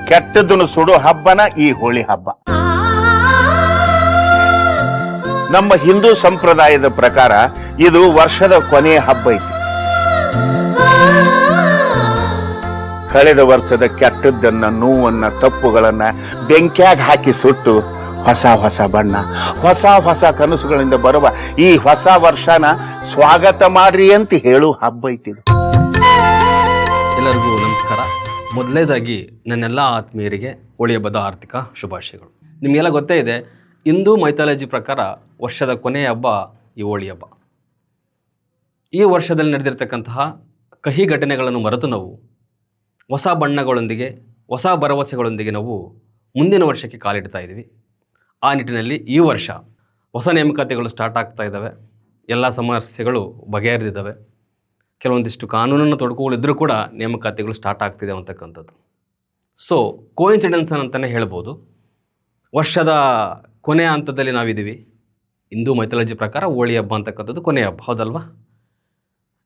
ಕೆಟ್ಟದನ್ನು ಸುಡೋ ಹಬ್ಬನ ಈ ಹೋಳಿ ಹಬ್ಬ. ನಮ್ಮ ಹಿಂದೂ ಸಂಪ್ರದಾಯದ ಪ್ರಕಾರ ಇದು ವರ್ಷದ ಕೊನೆಯ ಹಬ್ಬ ಐತಿ. ಕಳೆದ ವರ್ಷದ ಕೆಟ್ಟದ್ದನ್ನ, ನೋವನ್ನ, ತಪ್ಪುಗಳನ್ನ ಬೆಂಕಿಯಾಗ ಹಾಕಿ ಸುಟ್ಟು ಹೊಸ ಹೊಸ ಬಣ್ಣ, ಹೊಸ ಹೊಸ ಕನಸುಗಳಿಂದ ಬರುವ ಈ ಹೊಸ ವರ್ಷನ ಸ್ವಾಗತ ಮಾಡ್ರಿ ಅಂತ ಹೇಳು ಹಬ್ಬ ಐತಿ. ಎಲ್ಲರಿಗೂ ನಮಸ್ಕಾರ. ಮೊದಲನೇದಾಗಿ ನನ್ನೆಲ್ಲ ಆತ್ಮೀಯರಿಗೆ ಹೋಳಿ ಹಬ್ಬದ ಆರ್ಥಿಕ ಶುಭಾಶಯಗಳು. ನಿಮಗೆಲ್ಲ ಗೊತ್ತೇ ಇದೆ, ಹಿಂದೂ ಮೈಥಾಲಜಿ ಪ್ರಕಾರ ವರ್ಷದ ಕೊನೆಯ ಹಬ್ಬ ಈ ಹೋಳಿ ಹಬ್ಬ. ಈ ವರ್ಷದಲ್ಲಿ ನಡೆದಿರ್ತಕ್ಕಂತಹ ಕಹಿ ಘಟನೆಗಳನ್ನು ಮರೆತು ನಾವು ಹೊಸ ಬಣ್ಣಗಳೊಂದಿಗೆ, ಹೊಸ ಭರವಸೆಗಳೊಂದಿಗೆ ನಾವು ಮುಂದಿನ ವರ್ಷಕ್ಕೆ ಕಾಲಿಡ್ತಾ ಇದ್ದೀವಿ. ಆ ನಿಟ್ಟಿನಲ್ಲಿ ಈ ವರ್ಷ ಹೊಸ ನೇಮಕಾತಿಗಳು ಸ್ಟಾರ್ಟ್ ಆಗ್ತಾ ಇದ್ದಾವೆ. ಎಲ್ಲ ಸಮಸ್ಯೆಗಳು ಬಗೆಹರಿದಿದ್ದಾವೆ. ಕೆಲವೊಂದಿಷ್ಟು ಕಾನೂನನ್ನು ತೊಡಕುಗಳಿದ್ದರೂ ಕೂಡ ನೇಮಕಾತಿಗಳು ಸ್ಟಾರ್ಟ್ ಆಗ್ತಿದೆ ಅಂತಕ್ಕಂಥದ್ದು. ಸೊ ಕೋಇನ್ಸಿಡೆನ್ಸ್ ಅಂತಲೇ ಹೇಳ್ಬೋದು. ವರ್ಷದ ಕೊನೆಯ ಹಂತದಲ್ಲಿ ನಾವಿದ್ದೀವಿ. ಹಿಂದೂ ಮೈಥಾಲಜಿ ಪ್ರಕಾರ ಹೋಳಿ ಹಬ್ಬ ಅಂತಕ್ಕಂಥದ್ದು ಕೊನೆಯ ಹಬ್ಬ, ಹೌದಲ್ವಾ?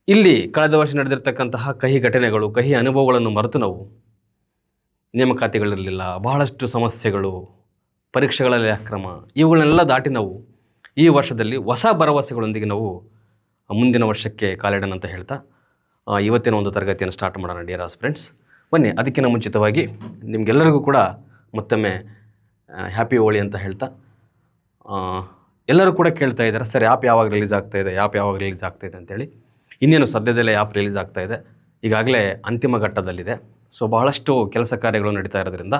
ಇಲ್ಲಿ ಕಳೆದ ವರ್ಷ ನಡೆದಿರ್ತಕ್ಕಂತಹ ಕಹಿ ಘಟನೆಗಳು, ಕಹಿ ಅನುಭವಗಳನ್ನು ಮರೆತು ನಾವು ನೇಮಕಾತಿಗಳಿರಲಿಲ್ಲ, ಬಹಳಷ್ಟು ಸಮಸ್ಯೆಗಳು, ಪರೀಕ್ಷೆಗಳಲ್ಲಿ ಅಕ್ರಮ, ಇವುಗಳನ್ನೆಲ್ಲ ದಾಟಿ ನಾವು ಈ ವರ್ಷದಲ್ಲಿ ಹೊಸ ಭರವಸೆಗಳೊಂದಿಗೆ ನಾವು ಮುಂದಿನ ವರ್ಷಕ್ಕೆ ಕಾಲಿಡೋಣ ಅಂತ ಹೇಳ್ತಾ ಇವತ್ತಿನ ಒಂದು ತರಗತಿಯನ್ನು ಸ್ಟಾರ್ಟ್ ಮಾಡೋಣ ಡಿಯರ್ ಫ್ರೆಂಡ್ಸ್. ಬನ್ನಿ, ಅದಕ್ಕಿಂತ ಮುಂಚಿತವಾಗಿ ನಿಮಗೆಲ್ಲರಿಗೂ ಕೂಡ ಮತ್ತೊಮ್ಮೆ ಹ್ಯಾಪಿ ಹೋಳಿ ಅಂತ ಹೇಳ್ತಾ, ಎಲ್ಲರೂ ಕೂಡ ಕೇಳ್ತಾ ಇದ್ದಾರೆ, ಸರ್ ಆ್ಯಪ್ ಯಾವಾಗ ರಿಲೀಸ್ ಆಗ್ತಾಯಿದೆ, ಯಾವಾಗ ರಿಲೀಸ್ ಆಗ್ತಾಯಿದೆ ಅಂತೇಳಿ. ಇನ್ನೇನು ಸದ್ಯದಲ್ಲೇ ಆ್ಯಪ್ ರಿಲೀಸ್ ಆಗ್ತಾಯಿದೆ. ಈಗಾಗಲೇ ಅಂತಿಮ ಘಟ್ಟದಲ್ಲಿದೆ. ಸೊ ಬಹಳಷ್ಟು ಕೆಲಸ ಕಾರ್ಯಗಳು ನಡೀತಾ ಇರೋದ್ರಿಂದ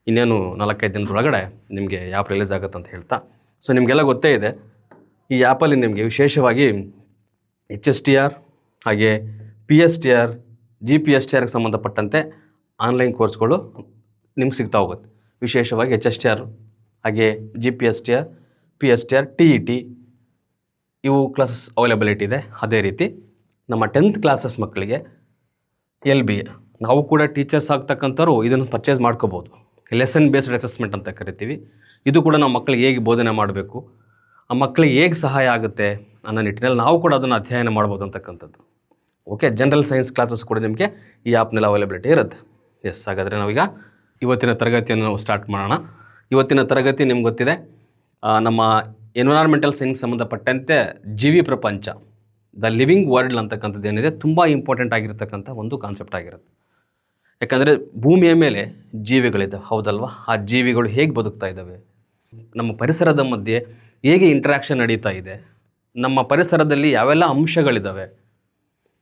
ಇನ್ನೇನು 4-5 ದಿನದೊಳಗಡೆ ನಿಮಗೆ ಆ್ಯಪ್ ರಿಲೀಸ್ ಆಗುತ್ತೆ ಅಂತ ಹೇಳ್ತಾ, ಸೊ ನಿಮಗೆಲ್ಲ ಗೊತ್ತೇ ಇದೆ, ಈ ಆ್ಯಪಲ್ಲಿ ನಿಮಗೆ ವಿಶೇಷವಾಗಿ HSTR ಹಾಗೆ PSTR, GPSTRಗೆ ಸಂಬಂಧಪಟ್ಟಂತೆ ಆನ್ಲೈನ್ ಕೋರ್ಸ್ಗಳು ನಿಮ್ಗೆ ಸಿಗ್ತಾ ಹೋಗುತ್ತೆ. ವಿಶೇಷವಾಗಿ HSTR ಹಾಗೆ GPSTR, PSTR, TET ಇವು ಕ್ಲಾಸಸ್ ಅವೈಲೇಬಿಲಿಟಿ ಇದೆ. ಅದೇ ರೀತಿ ನಮ್ಮ 10th ಕ್ಲಾಸಸ್ ಮಕ್ಕಳಿಗೆ LBA, ನಾವು ಕೂಡ ಟೀಚರ್ಸ್ ಆಗ್ತಕ್ಕಂಥವ್ರು ಇದನ್ನು ಪರ್ಚೇಸ್ ಮಾಡ್ಕೋಬೋದು. ಲೆಸನ್ ಬೇಸ್ಡ್ ಅಸೆಸ್ಮೆಂಟ್ ಅಂತ ಕರಿತೀವಿ. ಇದು ಕೂಡ ನಮ್ಮ ಮಕ್ಕಳಿಗೆ ಹೇಗೆ ಬೋಧನೆ ಮಾಡಬೇಕು, ಆ ಮಕ್ಕಳಿಗೆ ಹೇಗೆ ಸಹಾಯ ಆಗುತ್ತೆ ಅನ್ನೋ ನಿಟ್ಟಿನಲ್ಲಿ ನಾವು ಕೂಡ ಅದನ್ನು ಅಧ್ಯಯನ ಮಾಡ್ಬೋದು ಅಂತಕ್ಕಂಥದ್ದು. ಓಕೆ, ಜನರಲ್ ಸೈನ್ಸ್ ಕ್ಲಾಸಸ್ ಕೂಡ ನಿಮಗೆ ಈ ಆ್ಯಪ್ನಲ್ಲಿ ಅವೈಲೇಬಿಲಿಟಿ ಇರುತ್ತೆ. ಎಸ್, ಹಾಗಾದರೆ ನಾವೀಗ ಇವತ್ತಿನ ತರಗತಿಯನ್ನು ನಾವು ಸ್ಟಾರ್ಟ್ ಮಾಡೋಣ. ಇವತ್ತಿನ ತರಗತಿ ನಿಮ್ಗೆ ಗೊತ್ತಿದೆ, ನಮ್ಮ ಎನ್ವಿರಾನ್ಮೆಂಟಲ್ ಸೈನ್ಸ್ ಸಂಬಂಧಪಟ್ಟಂತೆ ಜೀವಿ ಪ್ರಪಂಚ, ದ ಲಿವಿಂಗ್ ವರ್ಲ್ಡ್ ಅಂತಕ್ಕಂಥದ್ದು ಏನಿದೆ, ತುಂಬ ಇಂಪಾರ್ಟೆಂಟ್ ಆಗಿರ್ತಕ್ಕಂಥ ಒಂದು ಕಾನ್ಸೆಪ್ಟ್ ಆಗಿರುತ್ತೆ. ಯಾಕಂದರೆ ಭೂಮಿಯ ಮೇಲೆ ಜೀವಿಗಳಿದ್ದಾವೆ, ಹೌದಲ್ವಾ? ಆ ಜೀವಿಗಳು ಹೇಗೆ ಬದುಕ್ತಾ ಇದ್ದಾವೆ, ನಮ್ಮ ಪರಿಸರದ ಮಧ್ಯೆ ಹೇಗೆ ಇಂಟ್ರ್ಯಾಕ್ಷನ್ ನಡೀತಾ ಇದೆ, ನಮ್ಮ ಪರಿಸರದಲ್ಲಿ ಯಾವೆಲ್ಲ ಅಂಶಗಳಿದ್ದಾವೆ,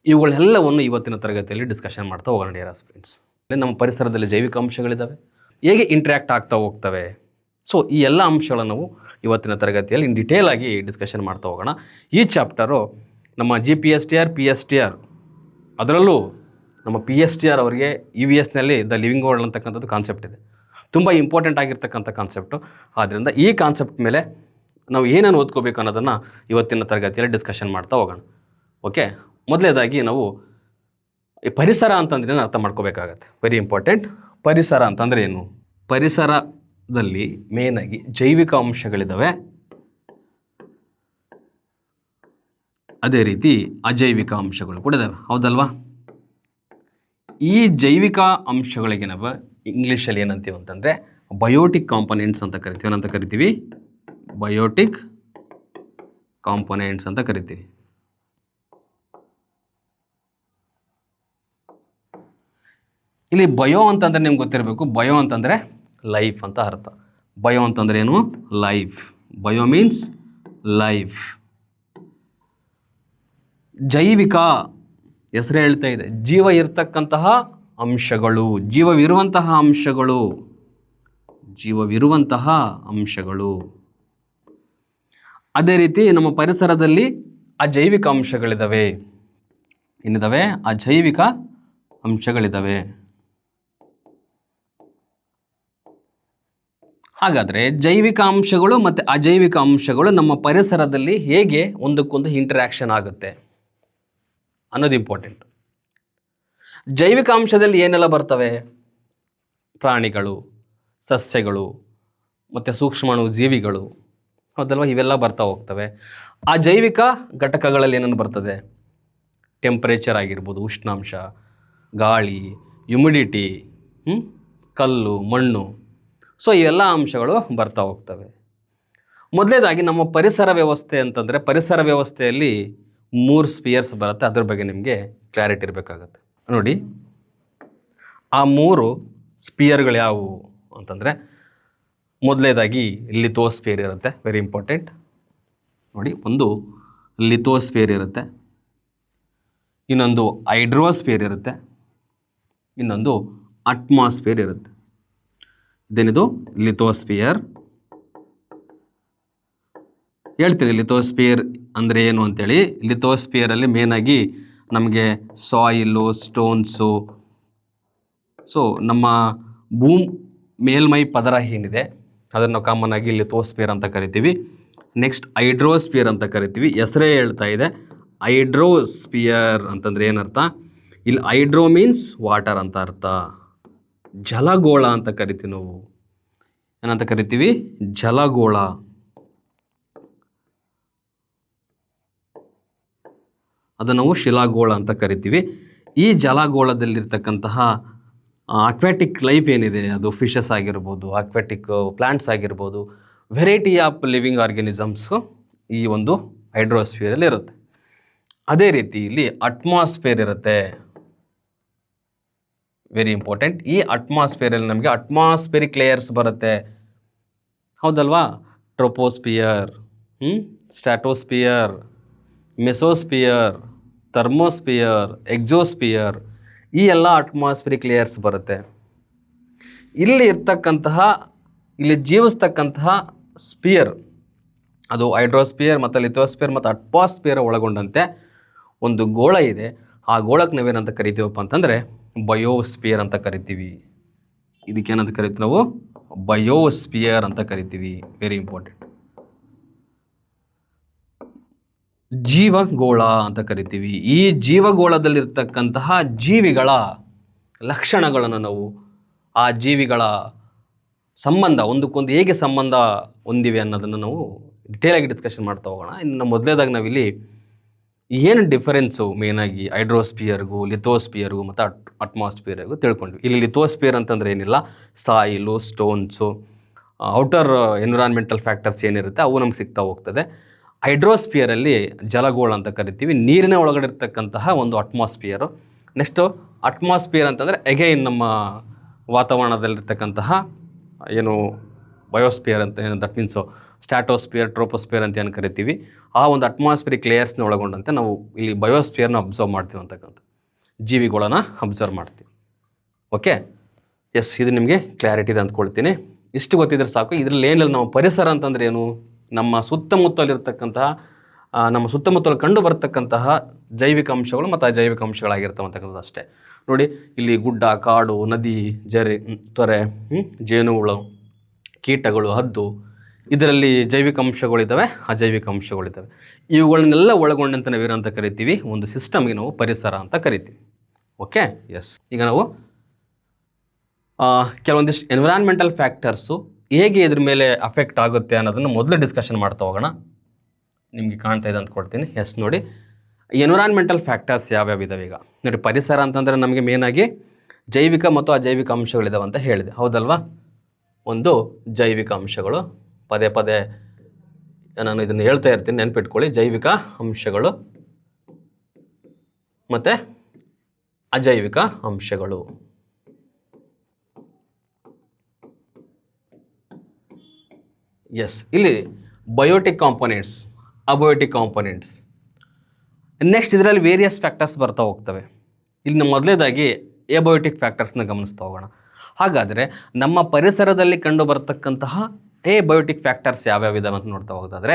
ಇವುಗಳೆಲ್ಲವನ್ನು ಇವತ್ತಿನ ತರಗತಿಯಲ್ಲಿ ಡಿಸ್ಕಷನ್ ಮಾಡ್ತಾ ಹೋಗೋಣ ಡಿಯರ್ ಫ್ರೆಂಡ್ಸ್. ನಮ್ಮ ಪರಿಸರದಲ್ಲಿ ಜೈವಿಕ ಅಂಶಗಳಿದ್ದಾವೆ, ಹೇಗೆ ಇಂಟ್ರ್ಯಾಕ್ಟ್ ಆಗ್ತಾ ಹೋಗ್ತವೆ. ಸೊ ಈ ಎಲ್ಲ ಅಂಶಗಳನ್ನು ನಾವು ಇವತ್ತಿನ ತರಗತಿಯಲ್ಲಿ ಇನ್ ಡಿಟೇಲ್ ಆಗಿ ಡಿಸ್ಕಷನ್ ಮಾಡ್ತಾ ಹೋಗೋಣ. ಈ ಚಾಪ್ಟರು ನಮ್ಮ GPSTR, PSTR, ಅದರಲ್ಲೂ ನಮ್ಮ PSTR ಅವರಿಗೆ EVSನಲ್ಲಿ ದ ಲಿವಿಂಗ್ ವರ್ಲ್ಡ್ ಅಂತಕ್ಕಂಥದ್ದು ಕಾನ್ಸೆಪ್ಟ್ ಇದೆ. ತುಂಬ ಇಂಪಾರ್ಟೆಂಟ್ ಆಗಿರ್ತಕ್ಕಂಥ ಕಾನ್ಸೆಪ್ಟು. ಆದ್ದರಿಂದ ಈ ಕಾನ್ಸೆಪ್ಟ್ ಮೇಲೆ ನಾವು ಏನೇನು ಓದ್ಕೋಬೇಕು ಅನ್ನೋದನ್ನು ಇವತ್ತಿನ ತರಗತಿಯಲ್ಲಿ ಡಿಸ್ಕಷನ್ ಮಾಡ್ತಾ ಹೋಗೋಣ. ಓಕೆ, ಮೊದಲನೇದಾಗಿ ನಾವು ಈ ಪರಿಸರ ಅಂತಂದ್ರೆ ಅರ್ಥ ಮಾಡ್ಕೋಬೇಕಾಗತ್ತೆ. Very important. ಪರಿಸರ ಅಂತಂದರೆ ಏನು? ಪರಿಸರದಲ್ಲಿ ಮೇಯ್ನಾಗಿ ಜೈವಿಕ ಅಂಶಗಳಿದ್ದಾವೆ, ಅದೇ ರೀತಿ ಅಜೈವಿಕ ಅಂಶಗಳು ಕೂಡ ಇದ್ದಾವೆ, ಹೌದಲ್ವಾ? ಈ ಜೈವಿಕ ಅಂಶಗಳಿಗೆ ನಾವು ಇಂಗ್ಲೀಷಲ್ಲಿ ಏನಂತೀವಿ ಅಂತಂದರೆ ಬಯೋಟಿಕ್ ಕಾಂಪೊನೆಂಟ್ಸ್ ಅಂತ ಕರಿತೀವಿ. ಏನಂತ ಕರಿತೀವಿ? ಬಯೋಟಿಕ್ ಕಾಂಪೊನೆಂಟ್ಸ್ ಅಂತ ಕರಿತೀವಿ. ಇಲ್ಲಿ ಬಯೋ ಅಂತಂದರೆ ನಿಮ್ಗೆ ಗೊತ್ತಿರಬೇಕು, ಬಯೋ ಅಂತಂದರೆ ಲೈಫ್ ಅಂತ ಅರ್ಥ. ಬಯೋ ಅಂತಂದರೆ ಏನು? ಲೈಫ್. Bio means life. ಜೈವಿಕ, ಹೆಸರೇ ಹೇಳ್ತಾ ಇದೆ, ಜೀವ ಇರ್ತಕ್ಕಂತಹ ಅಂಶಗಳು, ಜೀವವಿರುವಂತಹ ಅಂಶಗಳು, ಜೀವವಿರುವಂತಹ ಅಂಶಗಳು. ಅದೇ ರೀತಿ ನಮ್ಮ ಪರಿಸರದಲ್ಲಿ ಅಜೈವಿಕ ಅಂಶಗಳಿದ್ದಾವೆ. ಏನಿದ್ದಾವೆ? ಅಜೈವಿಕ ಅಂಶಗಳಿದ್ದಾವೆ. ಹಾಗಾದರೆ ಜೈವಿಕ ಅಂಶಗಳು ಮತ್ತು ಅಜೈವಿಕ ಅಂಶಗಳು ನಮ್ಮ ಪರಿಸರದಲ್ಲಿ ಹೇಗೆ ಒಂದಕ್ಕೊಂದು ಇಂಟರ್ಯಾಕ್ಷನ್ ಆಗುತ್ತೆ ಅನ್ನೋದು ಇಂಪಾರ್ಟೆಂಟ್. ಜೈವಿಕ ಅಂಶದಲ್ಲಿ ಏನೆಲ್ಲ ಬರ್ತವೆ? ಪ್ರಾಣಿಗಳು, ಸಸ್ಯಗಳು ಮತ್ತು ಸೂಕ್ಷ್ಮಾಣು ಜೀವಿಗಳು, ಹೌದಲ್ವ? ಇವೆಲ್ಲ ಬರ್ತಾ ಹೋಗ್ತವೆ. ಆ ಜೈವಿಕ ಘಟಕಗಳಲ್ಲಿ ಏನೇನು ಬರ್ತದೆ? ಟೆಂಪರೇಚರ್ ಆಗಿರ್ಬೋದು, ಉಷ್ಣಾಂಶ, ಗಾಳಿ, ಹ್ಯುಮಿಡಿಟಿ, ಕಲ್ಲು, ಮಣ್ಣು. ಸೊ ಇವೆಲ್ಲ ಅಂಶಗಳು ಬರ್ತಾ ಹೋಗ್ತವೆ. ಮೊದಲೇದಾಗಿ ನಮ್ಮ ಪರಿಸರ ವ್ಯವಸ್ಥೆ ಅಂತಂದರೆ, ಪರಿಸರ ವ್ಯವಸ್ಥೆಯಲ್ಲಿ 3 ಸ್ಪಿಯರ್ಸ್ ಬರುತ್ತೆ. ಅದ್ರ ಬಗ್ಗೆ ನಿಮಗೆ ಕ್ಲಾರಿಟಿ ಇರಬೇಕಾಗತ್ತೆ. ನೋಡಿ, ಆ 3 ಸ್ಪಿಯರ್ಗಳು ಯಾವುವು ಅಂತಂದರೆ, ಮೊದಲೇದಾಗಿ ಲಿಥೋಸ್ಫಿಯರ್ ಇರುತ್ತೆ, ವೆರಿ ಇಂಪಾರ್ಟೆಂಟ್. ನೋಡಿ, ಒಂದು ಲಿಥೋಸ್ಫಿಯರ್ ಇರುತ್ತೆ, ಇನ್ನೊಂದು ಹೈಡ್ರೋಸ್ಫಿಯರ್ ಇರುತ್ತೆ, ಇನ್ನೊಂದು ಅಟ್ಮಾಸ್ಫಿಯರ್ ಇರುತ್ತೆ. ಇದೇನಿದು ಲಿಥೋಸ್ಫಿಯರ್. ಹೇಳ್ತೀರಿ ಲಿಥೋಸ್ಫಿಯರ್ ಅಂದರೆ ಏನು ಅಂತೇಳಿ. ಲಿಥೋಸ್ಫಿಯರಲ್ಲಿ ಮೇನಾಗಿ ನಮಗೆ ಸಾಯಿಲು, ಸ್ಟೋನ್ಸು, ಸೊ ನಮ್ಮ ಮೇಲ್ಮೈ ಪದರ ಏನಿದೆ ಅದನ್ನು ಕಾಮನ್ ಆಗಿ ಲಿಥೋಸ್ಫಿಯರ್ ಅಂತ ಕರಿತೀವಿ. ನೆಕ್ಸ್ಟ್ ಹೈಡ್ರೋಸ್ಫಿಯರ್ ಅಂತ ಕರಿತೀವಿ. ಹೆಸರೇ ಹೇಳ್ತಾ ಇದೆ ಹೈಡ್ರೋಸ್ಫಿಯರ್ ಅಂತಂದರೆ ಏನರ್ಥ? ಇಲ್ಲಿ ಹೈಡ್ರೋ ಮೀನ್ಸ್ ವಾಟರ್ ಅಂತ ಅರ್ಥ. ಜಲಗೋಳ ಅಂತ ಕರಿತೀವಿ ನಾವು. ಏನಂತ ಕರಿತೀವಿ? ಜಲಗೋಳ. ಅದನ್ನು ನಾವು ಶಿಲಾಗೋಳ ಅಂತ ಕರಿತೀವಿ. ಈ ಜಲಗೋಳದಲ್ಲಿರ್ತಕ್ಕಂತಹ ಅಕ್ವಾಟಿಕ್ ಲೈಫ್ ಏನಿದೆ, ಅದು ಫಿಶಸ್ ಆಗಿರ್ಬೋದು, ಅಕ್ವಾಟಿಕ್ ಪ್ಲಾಂಟ್ಸ್ ಆಗಿರ್ಬೋದು, ವೆರೈಟಿ ಆಫ್ ಲಿವಿಂಗ್ ಆರ್ಗ್ಯಾನಿಸಮ್ಸು ಈ ಒಂದು ಹೈಡ್ರೋಸ್ಫಿಯರಲ್ಲಿ ಇರುತ್ತೆ. ಅದೇ ರೀತಿ ಇಲ್ಲಿ ಅಟ್ಮಾಸ್ಫಿಯರ್ ಇರುತ್ತೆ, ವೆರಿ ಇಂಪಾರ್ಟೆಂಟ್. ಈ ಅಟ್ಮಾಸ್ಫಿಯರಲ್ಲಿ ನಮಗೆ ಅಟ್ಮಾಸ್ಫಿಯರಿಕ್ ಲೇಯರ್ಸ್ ಬರುತ್ತೆ, ಹೌದಲ್ವಾ? ಟ್ರೋಪೋಸ್ಫಿಯರ್, ಸ್ಟ್ಯಾಟೋಸ್ಫಿಯರ್, ಮೆಸೋಸ್ಫಿಯರ್, ಥರ್ಮೋಸ್ಫಿಯರ್, ಎಕ್ಸೋಸ್ಫಿಯರ್, ಈ ಎಲ್ಲ ಅಟ್ಮಾಸ್ಫಿಯರಿಕ್ ಲೇಯರ್ಸ್ ಬರುತ್ತೆ. ಇಲ್ಲಿ ಇರ್ತಕ್ಕಂತಹ, ಇಲ್ಲಿ ಜೀವಿಸ್ತಕ್ಕಂತಹ ಸ್ಪಿಯರ್, ಅದು ಹೈಡ್ರೋಸ್ಫಿಯರ್ ಮತ್ತು ಲಿಥೋಸ್ಫಿಯರ್ ಮತ್ತು ಅಟ್ಮಾಸ್ಫಿಯರ್ ಒಳಗೊಂಡಂತೆ ಒಂದು ಗೋಳ ಇದೆ. ಆ ಗೋಳಕ್ಕೆ ನಾವೇನಂತ ಕರಿತೀವಪ್ಪ ಅಂತಂದರೆ ಬಯೋಸ್ಫಿಯರ್ ಅಂತ ಕರಿತೀವಿ. ಇದಕ್ಕೇನಂತ ಕರಿತೀವಿ ನಾವು? ಬಯೋಸ್ಫಿಯರ್ ಅಂತ ಕರಿತೀವಿ, ವೆರಿ ಇಂಪಾರ್ಟೆಂಟ್. ಜೀವಗೋಳ ಅಂತ ಕರಿತೀವಿ. ಈ ಜೀವಗೋಳದಲ್ಲಿರ್ತಕ್ಕಂತಹ ಜೀವಿಗಳ ಲಕ್ಷಣಗಳನ್ನು ನಾವು, ಆ ಜೀವಿಗಳ ಸಂಬಂಧ ಒಂದಕ್ಕೊಂದು ಹೇಗೆ ಸಂಬಂಧ ಹೊಂದಿವೆ ಅನ್ನೋದನ್ನು ನಾವು ಡಿಟೇಲಾಗಿ ಡಿಸ್ಕಷನ್ ಮಾಡ್ತಾ ಹೋಗೋಣ. ಇನ್ನು ಮೊದಲೇದಾಗಿ ನಾವಿಲ್ಲಿ ಏನು ಡಿಫರೆನ್ಸು ಮೇನಾಗಿ ಹೈಡ್ರೋಸ್ಫಿಯರ್ಗೂ, ಲಿಥೋಸ್ಫಿಯರ್ಗೂ ಮತ್ತು ಅಟ್ಮಾಸ್ಫಿಯರ್ಗೂ ತಿಳ್ಕೊಂಡ್ವಿ. ಇಲ್ಲಿ ಲಿಥೋಸ್ಫಿಯರ್ ಅಂತಂದರೆ ಏನಿಲ್ಲ, soil, stones, outer environmental factors ಏನಿರುತ್ತೆ ಅವು ನಮ್ಗೆ ಸಿಗ್ತಾ ಹೋಗ್ತದೆ. ಹೈಡ್ರೋಸ್ಫಿಯರಲ್ಲಿ ಜಲಗೋಳ ಅಂತ ಕರಿತೀವಿ, ನೀರಿನ ಒಳಗಡೆ ಇರ್ತಕ್ಕಂತಹ ಒಂದು ಅಟ್ಮಾಸ್ಫಿಯರು. ನೆಕ್ಸ್ಟು ಅಟ್ಮಾಸ್ಫಿಯರ್ ಅಂತಂದರೆ ಎಗೈನ್ ನಮ್ಮ ವಾತಾವರಣದಲ್ಲಿರ್ತಕ್ಕಂತಹ ಏನು ಬಯೋಸ್ಫಿಯರ್ ಅಂತ ಏನು, ದಟ್ ಮೀನ್ಸು ಸ್ಟ್ಯಾಟೋಸ್ಫಿಯರ್, ಟ್ರೋಪೋಸ್ಫಿಯರ್ ಅಂತ ಏನು ಕರಿತೀವಿ, ಆ ಒಂದು ಅಟ್ಮಾಸ್ಫಿಯರಿಕ್ ಲೇಯರ್ಸ್ನ ಒಳಗೊಂಡಂತೆ ನಾವು ಇಲ್ಲಿ ಬಯೋಸ್ಫಿಯರ್ನ ಅಬ್ಸರ್ವ್ ಮಾಡ್ತೀವಿ ಅಂತಕ್ಕಂಥ ಜೀವಿಗಳನ್ನ ಅಬ್ಸರ್ವ್ ಮಾಡ್ತೀವಿ. ಓಕೆ, ಎಸ್, ಇದು ನಿಮಗೆ ಕ್ಲಾರಿಟಿ ಇದೆ ಅಂದ್ಕೊಳ್ತೀನಿ. ಇಷ್ಟು ಗೊತ್ತಿದ್ರೆ ಸಾಕು. ಇದರಲ್ಲಿ ಏನಿಲ್ಲ, ನಾವು ಪರಿಸರ ಅಂತಂದರೆ ಏನು, ನಮ್ಮ ಸುತ್ತಮುತ್ತಲಿರ್ತಕ್ಕಂತಹ, ನಮ್ಮ ಸುತ್ತಮುತ್ತಲು ಕಂಡು ಬರ್ತಕ್ಕಂತಹ ಜೈವಿಕ ಅಂಶಗಳು ಮತ್ತು ಅಜೈವಿಕ ಅಂಶಗಳಾಗಿರ್ತವೆ ಅಂತಕ್ಕಂಥದ್ದು ಅಷ್ಟೇ. ನೋಡಿ, ಇಲ್ಲಿ ಗುಡ್ಡ, ಕಾಡು, ನದಿ, ತೊರೆ, ಜೇನುಹುಳು, ಕೀಟಗಳು, ಹದ್ದು, ಇದರಲ್ಲಿ ಜೈವಿಕ ಅಂಶಗಳಿದ್ದಾವೆ, ಅಜೈವಿಕ ಅಂಶಗಳಿದ್ದಾವೆ. ಇವುಗಳನ್ನೆಲ್ಲ ಒಳಗೊಂಡಂತೆ ನಾವೇನಂತ ಕರಿತೀವಿ, ಒಂದು ಸಿಸ್ಟಮ್ಗೆ ನಾವು ಪರಿಸರ ಅಂತ ಕರಿತೀವಿ. Okay, yes. ಈಗ ನಾವು ಕೆಲವೊಂದಿಷ್ಟು ಎನ್ವಿರಾನ್ಮೆಂಟಲ್ ಫ್ಯಾಕ್ಟರ್ಸು ಹೇಗೆ ಇದ್ರ ಮೇಲೆ ಅಫೆಕ್ಟ್ ಆಗುತ್ತೆ ಅನ್ನೋದನ್ನು ಮೊದಲು ಡಿಸ್ಕಷನ್ ಮಾಡ್ತಾ ಹೋಗೋಣ. ನಿಮಗೆ ಕಾಣ್ತಾ ಇದೆ ಅಂದ್ಕೊಳ್ತೀನಿ. ಎಸ್, ನೋಡಿ, ಎನ್ವಿರಾನ್ಮೆಂಟಲ್ ಫ್ಯಾಕ್ಟರ್ಸ್ ಯಾವ್ಯಾವ ಇದಾವೆ. ಈಗ ನೋಡಿ, ಪರಿಸರ ಅಂತಂದರೆ ನಮಗೆ ಮೇನಾಗಿ ಜೈವಿಕ ಮತ್ತು ಅಜೈವಿಕ ಅಂಶಗಳಿದಾವೆ ಅಂತ ಹೇಳಿದೆ, ಹೌದಲ್ವಾ? ಒಂದು ಜೈವಿಕ ಅಂಶಗಳು, ಪದೇ ಪದೇ ನಾನು ಇದನ್ನು ಹೇಳ್ತಾ ಇರ್ತೀನಿ, ನೆನ್ಪಿಟ್ಕೊಳ್ಳಿ. ಜೈವಿಕ ಅಂಶಗಳು ಮತ್ತು ಅಜೈವಿಕ ಅಂಶಗಳು. ಎಸ್, ಇಲ್ಲಿ biotic components, abiotic components. Next ಇದರಲ್ಲಿ ವೇರಿಯಸ್ ಫ್ಯಾಕ್ಟರ್ಸ್ ಬರ್ತಾ ಹೋಗ್ತವೆ. ಇಲ್ಲಿ ಮೊದಲೇದಾಗಿ ಎಬಯೋಟಿಕ್ ಫ್ಯಾಕ್ಟರ್ಸ್ನ ಗಮನಿಸ್ತಾ ಹೋಗೋಣ. ಹಾಗಾದರೆ ನಮ್ಮ ಪರಿಸರದಲ್ಲಿ ಕಂಡು ಬರತಕ್ಕಂತಹ ಎಬಯೋಟಿಕ್ ಫ್ಯಾಕ್ಟರ್ಸ್ ಯಾವ್ಯಾವ ಇದಾವೆ ಅಂತ ನೋಡ್ತಾ ಹೋಗೋದಾದರೆ,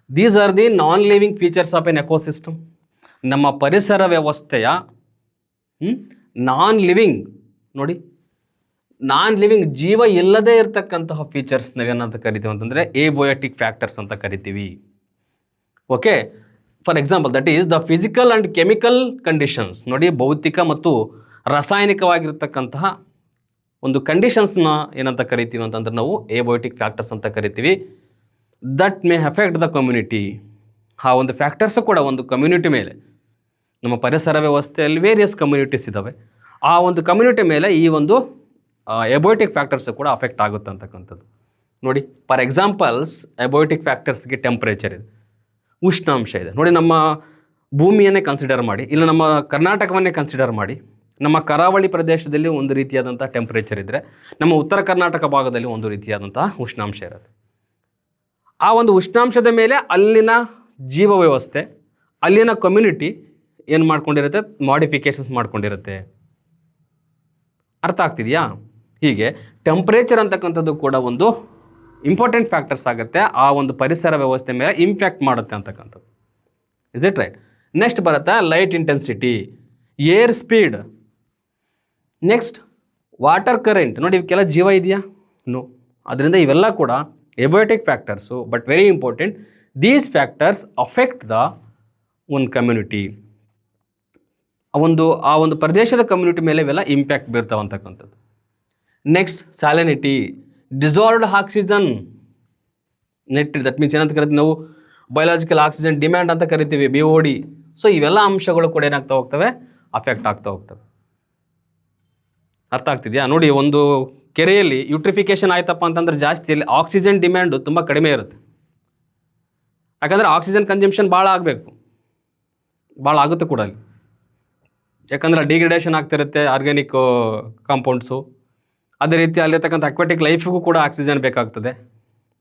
these are the non living features of an ecosystem. ನಮ್ಮ ಪರಿಸರ ವ್ಯವಸ್ಥೆಯ ನಾನ್ ಲಿವಿಂಗ್, ನೋಡಿ, ನಾನ್ ಲಿವಿಂಗ್, ಜೀವ ಇಲ್ಲದೇ ಇರತಕ್ಕಂತಹ ಫೀಚರ್ಸ್ ನಾವೇನಂತ ಕರಿತೀವಿ ಅಂತಂದರೆ ಎಬಯೋಟಿಕ್ ಫ್ಯಾಕ್ಟರ್ಸ್ ಅಂತ ಕರಿತೀವಿ. Okay, for example, that is the physical and chemical conditions. ನೋಡಿ, ಭೌತಿಕ ಮತ್ತು ರಾಸಾಯನಿಕವಾಗಿರ್ತಕ್ಕಂತಹ ಒಂದು ಕಂಡೀಷನ್ಸ್ನ ಏನಂತ ಕರಿತೀವಿ ಅಂತಂದ್ರೆ ನಾವು ಎಬಯೋಟಿಕ್ ಫ್ಯಾಕ್ಟರ್ಸ್ ಅಂತ ಕರಿತೀವಿ. That may affect the community. ಆ ಒಂದು ಫ್ಯಾಕ್ಟರ್ಸು ಕೂಡ ಒಂದು ಕಮ್ಯುನಿಟಿ ಮೇಲೆ, ನಮ್ಮ ಪರಿಸರ ವ್ಯವಸ್ಥೆಯಲ್ಲಿ ವೇರಿಯಸ್ ಕಮ್ಯುನಿಟೀಸ್ ಇದ್ದಾವೆ, ಆ ಒಂದು ಕಮ್ಯುನಿಟಿ ಮೇಲೆ ಈ ಒಂದು ಎಬೋಟಿಕ್ ಫ್ಯಾಕ್ಟರ್ಸ್ ಕೂಡ ಅಫೆಕ್ಟ್ ಆಗುತ್ತೆ ಅಂತಕ್ಕಂಥದ್ದು. ನೋಡಿ, ಫಾರ್ ಎಕ್ಸಾಂಪಲ್ಸ್ ಎಬೋಟಿಕ್ ಫ್ಯಾಕ್ಟರ್ಸ್ಗೆ ಟೆಂಪ್ರೇಚರ್ ಇದೆ, ಉಷ್ಣಾಂಶ ಇದೆ. ನೋಡಿ, ನಮ್ಮ ಭೂಮಿಯನ್ನೇ ಕನ್ಸಿಡರ್ ಮಾಡಿ, ಇಲ್ಲ ನಮ್ಮ ಕರ್ನಾಟಕವನ್ನೇ ಕನ್ಸಿಡರ್ ಮಾಡಿ. ನಮ್ಮ ಕರಾವಳಿ ಪ್ರದೇಶದಲ್ಲಿ ಒಂದು ರೀತಿಯಾದಂಥ ಟೆಂಪ್ರೇಚರ್ ಇದ್ದರೆ, ನಮ್ಮ ಉತ್ತರ ಕರ್ನಾಟಕ ಭಾಗದಲ್ಲಿ ಒಂದು ರೀತಿಯಾದಂಥ ಉಷ್ಣಾಂಶ ಇರುತ್ತೆ. ಆ ಒಂದು ಉಷ್ಣಾಂಶದ ಮೇಲೆ ಅಲ್ಲಿನ ಜೀವ ವ್ಯವಸ್ಥೆ, ಅಲ್ಲಿನ ಕಮ್ಯುನಿಟಿ ಏನು ಮಾಡ್ಕೊಂಡಿರುತ್ತೆ, ಮಾಡಿಫಿಕೇಶನ್ಸ್ ಮಾಡ್ಕೊಂಡಿರುತ್ತೆ. ಅರ್ಥ ಆಗ್ತಿದೆಯಾ? ಹೀಗೆ ಟೆಂಪ್ರೇಚರ್ ಅಂತಕ್ಕಂಥದ್ದು ಕೂಡ ಒಂದು ಇಂಪಾರ್ಟೆಂಟ್ ಫ್ಯಾಕ್ಟರ್ಸ್ ಆಗುತ್ತೆ, ಆ ಒಂದು ಪರಿಸರ ವ್ಯವಸ್ಥೆ ಮೇಲೆ ಇಂಪ್ಯಾಕ್ಟ್ ಮಾಡುತ್ತೆ ಅಂತಕ್ಕಂಥದ್ದು. Is it right? ನೆಕ್ಸ್ಟ್ ಬರುತ್ತೆ light intensity, air speed, next water current. ನೋಡಿ, ಇವಕ್ಕೆಲ್ಲ ಜೀವ ಇದೆಯಾ? ನೋ. ಅದರಿಂದ ಇವೆಲ್ಲ ಕೂಡ abiotic factors, but very important. These factors affect the ಒಂದು ಕಮ್ಯುನಿಟಿ, ಆ ಒಂದು ಪ್ರದೇಶದ ಕಮ್ಯುನಿಟಿ ಮೇಲೆ ಇವೆಲ್ಲ ಇಂಪ್ಯಾಕ್ಟ್ ಬೀರ್ತಾವೆ ಅಂತಕ್ಕಂಥದ್ದು. Next salinity, dissolved oxygen net, that means ಏನಂತ ಕರಿತೀವಿ ನಾವು, ಬಯೋಲಾಜಿಕಲ್ ಆಕ್ಸಿಜನ್ ಡಿಮ್ಯಾಂಡ್ ಅಂತ ಕರಿತೀವಿ, BOD. ಸೊ ಇವೆಲ್ಲ ಅಂಶಗಳು ಕೂಡ ಏನಾಗ್ತಾ ಹೋಗ್ತವೆ, ಅಫೆಕ್ಟ್ ಆಗ್ತಾ ಹೋಗ್ತವೆ. ಅರ್ಥ ಆಗ್ತಿದೆಯಾ? ನೋಡಿ, ಒಂದು ಕೆರೆಯಲ್ಲಿ ಯೂಟ್ರಿಫಿಕೇಶನ್ ಆಯ್ತಪ್ಪ ಅಂತಂದ್ರೆ ಜಾಸ್ತಿಯಲ್ಲಿ ಆಕ್ಸಿಜನ್ ಡಿಮ್ಯಾಂಡು ತುಂಬ ಕಡಿಮೆ ಇರುತ್ತೆ. ಯಾಕಂದರೆ ಆಕ್ಸಿಜನ್ ಕನ್ಸಂಪ್ಷನ್ ಭಾಳ ಆಗಬೇಕು, ಭಾಳ ಆಗುತ್ತೆ ಕೂಡ ಅಲ್ಲಿ. ಯಾಕಂದರೆ ಡಿಗ್ರೇಡೇಷನ್ ಆಗ್ತಿರುತ್ತೆ ಆರ್ಗ್ಯಾನಿಕ್ ಕಾಂಪೌಂಡ್ಸು. ಅದೇ ರೀತಿ ಅಲ್ಲಿರ್ತಕ್ಕಂಥ ಅಕ್ವಾಟಿಕ್ ಲೈಫಿಗೂ ಕೂಡ ಆಕ್ಸಿಜನ್ ಬೇಕಾಗ್ತದೆ.